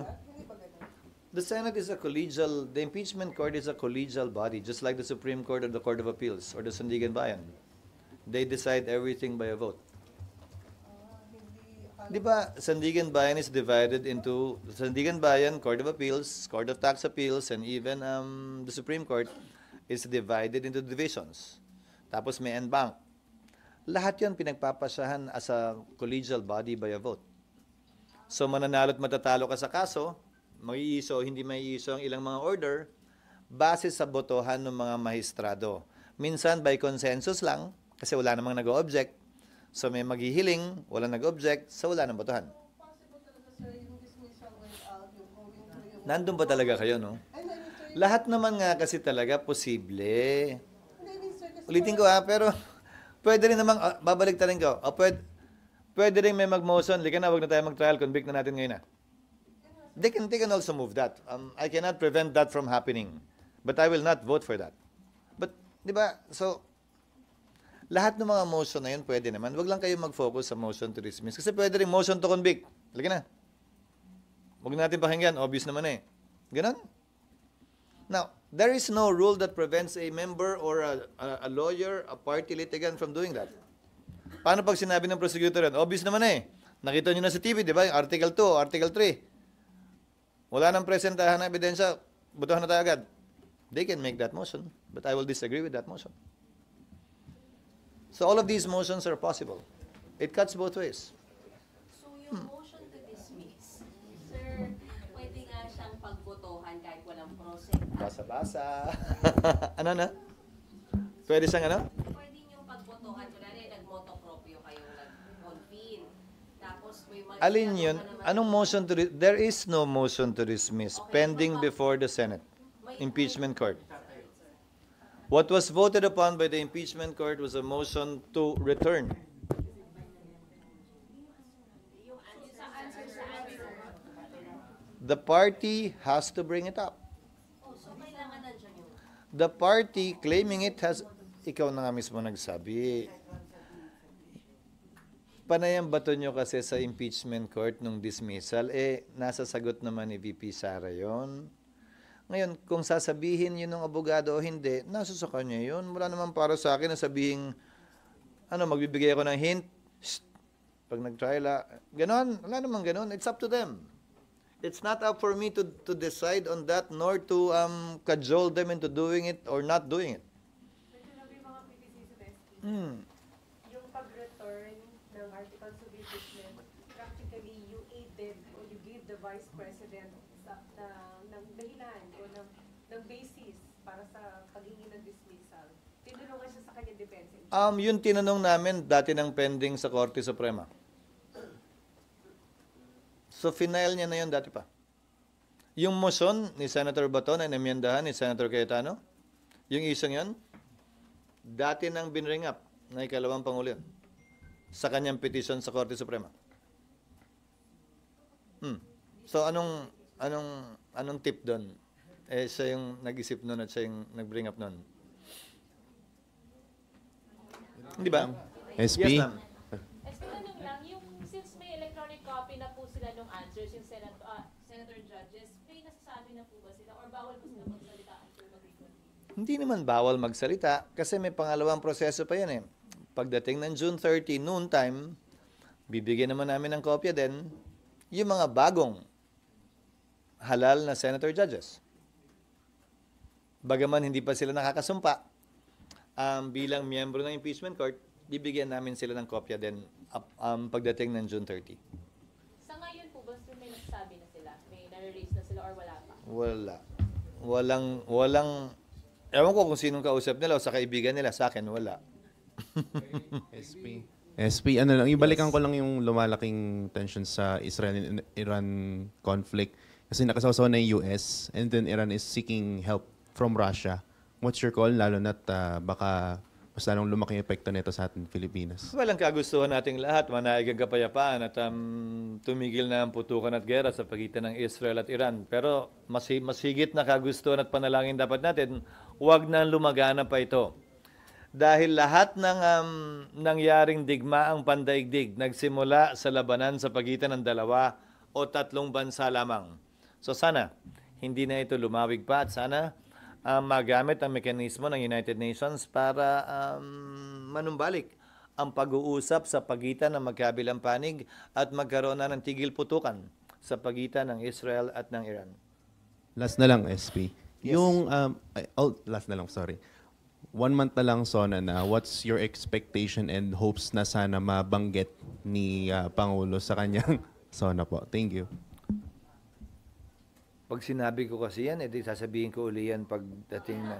ba gano'n? The Senate is the impeachment court is a collegial body, just like the Supreme Court or the Court of Appeals or the Sandigan Bayan. They decide everything by a vote. Di ba, Sandigan Bayan is divided into Sandigan Bayan, Court of Appeals, Court of Tax Appeals, and even the Supreme Court is divided into divisions. Tapos may en banc. Lahat yan pinagpapasyahan as a collegial body by a vote. So mananalo at matatalo ka sa kaso, mag-iiso, hindi maiiso ang ilang mga order, base sa botohan ng mga mahistrado. Minsan by consensus lang, kasi wala namang nag-o-object. So may maghihiling, wala nag-object, so wala nang botohan. Nandun ba talaga kayo, no? Lahat naman nga kasi talaga posible. Ulitin ko pero pwede rin namang, babalik ta rin ko, pwede rin may mag-motion, lika na, wag na tayo mag-trial, convict na natin ngayon na. They can also move that. I cannot prevent that from happening. But I will not vote for that. But, di ba, so, lahat ng mga motion na yun pwede naman. Wag lang kayo mag-focus sa motion to dismiss. Kasi pwede rin motion to convict. Lagi na. Huwag natin pakinggan. Obvious naman eh. Ganon. Now, there is no rule that prevents a member or a lawyer, a party litigant from doing that. Paano pag sinabi ng prosecutor yan? Obvious naman eh. Nakita nyo na sa TV, di ba? Article 2, Article 3. Wala nang presentahan na ebidensya. Butuhan na tayo agad. They can make that motion. But I will disagree with that motion. So all of these motions are possible. It cuts both ways. So yung motion to dismiss, sir, pwede nga siyang pagbotohan kahit walang process. Basa-basa. Ano na? Pwede siyang ano? Pwede yung pagbotohan, kunwari nag-motopropyo kayong nag-convene. Tapos may Alin yun? Anong motion to there is no motion to dismiss pending before the Senate. Impeachment court. What was voted upon by the impeachment court was a motion to return. The party has to bring it up. The party claiming it has, ikaw na nga mismo nagsabi, panay ang bato nyo kasi sa impeachment court nung dismissal, nasa sagot naman ni VP Sara yon. Ngayon, kung sasabihin yun ng abogado o hindi, nasa sa kanya yun. Wala naman para sa akin na sabihin, magbibigay ako ng hint, pag nag-trial, ganon, wala naman ganon. It's up to them. It's not up for me to decide on that, nor to cajole them into doing it or not doing it. Yung pag-return ng articles of impeachment, practically you aided or you gave the Vice President ng dahilan o ng basis para sa paghingi ng dismissal. Tinulungan siya sa kanyang defense. Yun tinanong namin dati ng pending sa Korte Suprema. So, final niya na yun dati pa. Yung motion ni Senator Bato na inamyendahan ni Senator Cayetano, yung isang yun, dati nang binring up na ikalawang Pangulo yun sa kanyang petition sa Korte Suprema. So, anong tip doon? Siya yung nag-isip nun at siya yung nag-bring up nun. Hindi ba? SP? Yes, ma'am. Tanong lang, yung since may electronic copy na po sila ng answers, yung senator judges, may nasasabi na po ba sila or bawal po sila magsalita until mag-reconvene? Hindi naman bawal magsalita kasi may pangalawang proseso pa yan eh. Pagdating ng June 30, noon time, bibigyan naman namin ng kopya din yung mga bagong halal na senator judges. Bagaman hindi pa sila nakakasumpa, bilang miyembro ng impeachment court, bibigyan namin sila ng kopya din pagdating ng June 30. Sa ngayon po ba may nagsabi na sila? May nare-raise na sila or wala pa? Wala. Walang, ewan ko kung sinong kausap nila o sa kaibigan nila. Sa akin, wala. SP, ibalikan ko lang yung lumalaking tension sa Israel-Iran conflict. Kasi nakasawsaw na yung US and then Iran is seeking help from Russia. What's your call? Lalo na't baka mas lalong lumaki yung epekto nito sa ating Pilipinas. Walang kagustuhan nating lahat, manaig ang kapayapaan at tumigil na ang putukan at gera sa pagitan ng Israel at Iran. Pero mas higit na kagustuhan at panalangin dapat natin, huwag na lumagana pa ito. Dahil lahat ng nangyaring digmaang pandaigdig nagsimula sa labanan sa pagitan ng 2 o 3 bansa lamang. So sana, hindi na ito lumawig pa at sana magamit ang mekanismo ng United Nations para manumbalik ang pag-uusap sa pagitan ng magkabilang panig at magkaroon na ng tigil putukan sa pagitan ng Israel at ng Iran. Last na lang, SP. Yes. Last na lang, sorry. 1 month na lang, Sona, na what's your expectation and hopes na sana mabanggit ni Pangulo sa kanyang Sona po? Thank you. Pag sinabi ko kasi yan, edi sasabihin ko uli yan pagdating na.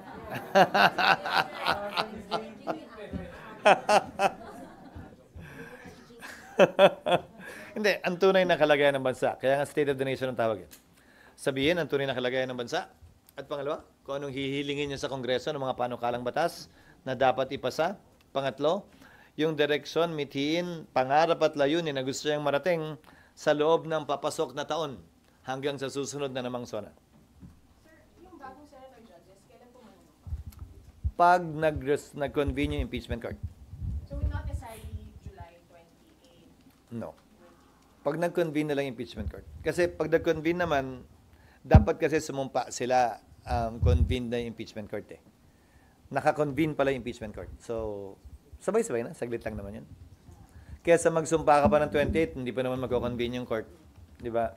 Hindi, ang tunay na kalagayan ng bansa. Kaya nga State of the Nation ang tawag yan. Sabihin ang tunay na kalagayan ng bansa. At pangalawa, kung anong hihilingin niya sa Kongreso ng mga panukalang batas na dapat ipasa. Pangatlo, yung direksyon, mithiin, pangarap at layunin na gusto niyang marating sa loob ng papasok na taon hanggang sa susunod na namang Sona. Sir, yung bagong senator judges, kailan po Pag nag-convene yung impeachment court. So, not necessarily July 28? No. Pag nag-convene na lang yung impeachment court. Kasi pag nag-convene naman, dapat kasi sumumpa sila convene na yung impeachment court eh. Naka-convene pala yung impeachment court. So, sabay-sabay na. Saglit lang naman yun. Kaya sa magsumpa ka pa ng 28, hindi pa naman mag-convene yung court. Di ba?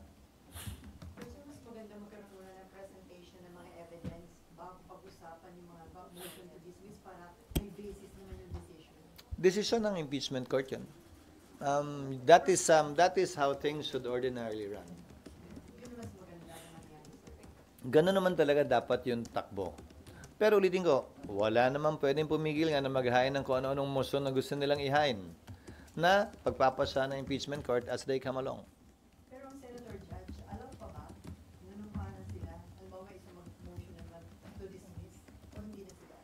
Mas maganda magkaroon muna ng presentation ng mga evidence bago pag-usapan yung mga motion to dismiss para may basis naman yung decision. Decision ng impeachment court yun. That is how things should ordinarily run. Ganun naman talaga dapat yung takbo. Pero ulitin ko, wala naman pwedeng pumigil nga na maghain ng kung ano-anong motion na gusto nilang ihain na pagpapasa ng impeachment court as they come along. Pero ang Senator Judge, alam pa ba, nanumpa na sila, halimbawa isa mag-motion na to dismiss, o hindi na sila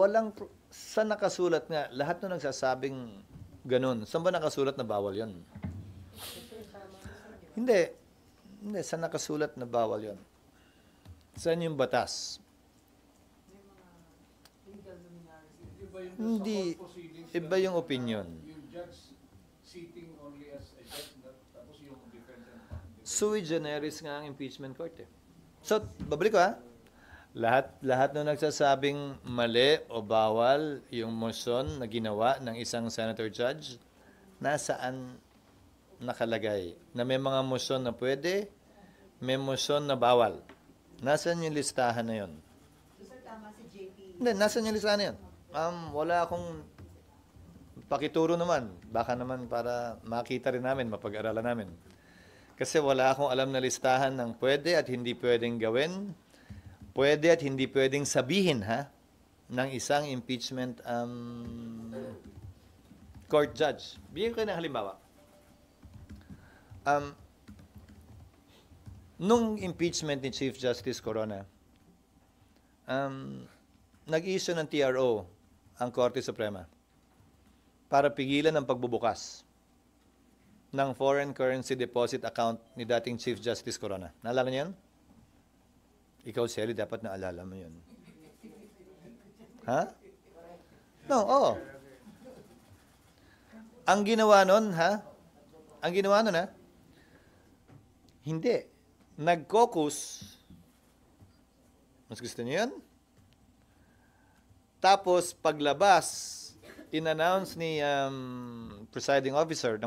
alam? Sa nakasulat nga, lahat nung nagsasabing ganun, saan ba nakasulat na bawal yon? Hindi, sa nakasulat na bawal yon. Saan yung batas? Hindi, iba yung opinion. Yung judge sitting only as a judge, tapos yung defendant. Sui generis nga ang impeachment court eh. So, babalik ko ha. Lahat nung nagsasabing mali o bawal yung motion na ginawa ng isang senator judge, nasaan nakalagay? Na may mga motion na pwede, may motion na bawal. Nasaan yung listahan na yun? Sir, tama si JP. Hindi, nasaan yung listahan na yun? Wala akong pakituro naman. Baka naman para makita rin namin, mapag-aralan namin. Kasi wala akong alam na listahan ng pwede at hindi pwedeng gawin, pwede at hindi pwedeng sabihin ng isang impeachment court judge. Bigyan ko kayo ng halimbawa. Nung impeachment ni Chief Justice Corona, nag-issue ng TRO ang Korte Suprema para pigilan ang pagbubukas ng foreign currency deposit account ni dating Chief Justice Corona. Naalala niyo yun? Ikaw, Sally, dapat naalala mo yun. Ha? No, oo. Ang ginawa nun, hindi. Nag-caucus. Mas gusto niyo yun? Tapos, paglabas, in-announce ni presiding officer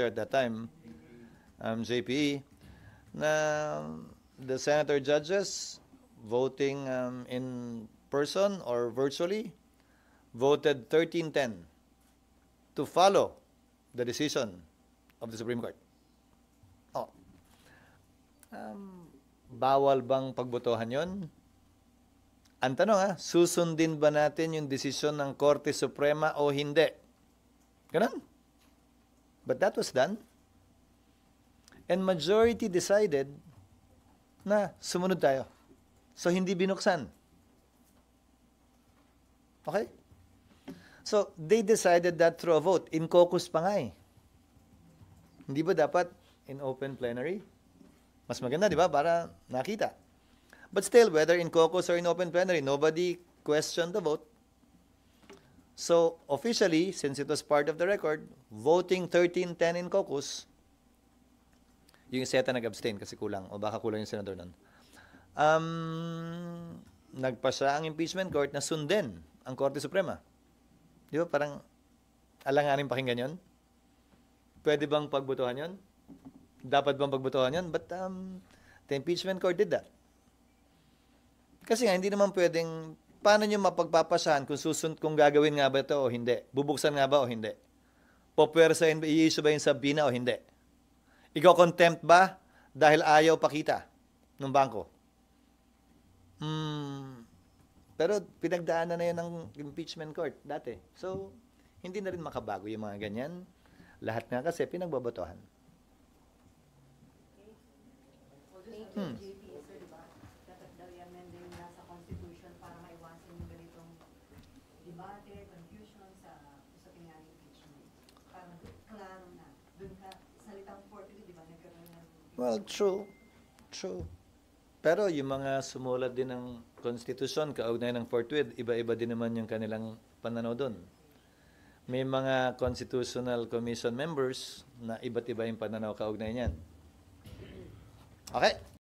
at that time, JPE, na the senator judges voting in person or virtually voted 13-10 to follow the decision of the Supreme Court. Bawal bang pagbotohan yon? Ang tanong susundin ba natin yung desisyon ng Korte Suprema o hindi? Ganun. But that was done. And majority decided na sumunod tayo. So, hindi binuksan. Okay? So, they decided that through a vote. In caucus pa nga eh. Hindi ba dapat in open plenary? Mas maganda, di ba? Para nakita. But still, whether in caucus or in open plenary, nobody questioned the vote. So, officially, since it was part of the record, voting 13-10 in caucus, yung SETA nag-abstain kasi kulang, o baka kulang yung senador nun. Nagpasa ang impeachment court na sundin ang Korte Suprema. Di ba? Parang alanganin pakinggan yun? Pwede bang pagbotohan yun? Dapat bang pagbotohan yun? But the impeachment court did that. Kasi nga, hindi naman pwedeng, paano nyo mapagpapasahan kung gagawin nga ba ito o hindi? Bubuksan nga ba o hindi? Popwersahin ba, i-issue ba yung sabina o hindi? Ikaw contempt ba dahil ayaw pakita ng bangko? Pero pinagdaanan na yun ng impeachment court dati. So, hindi na rin makabago yung mga ganyan. Lahat nga kasi pinagbabotohan. Well, true. Pero yung mga sumulat din ng konstitusyon, kaugnay ng forthwith, iba-iba din naman yung kanilang pananaw doon. May mga constitutional commission members na iba't iba yung pananaw kaugnay niyan. Okay?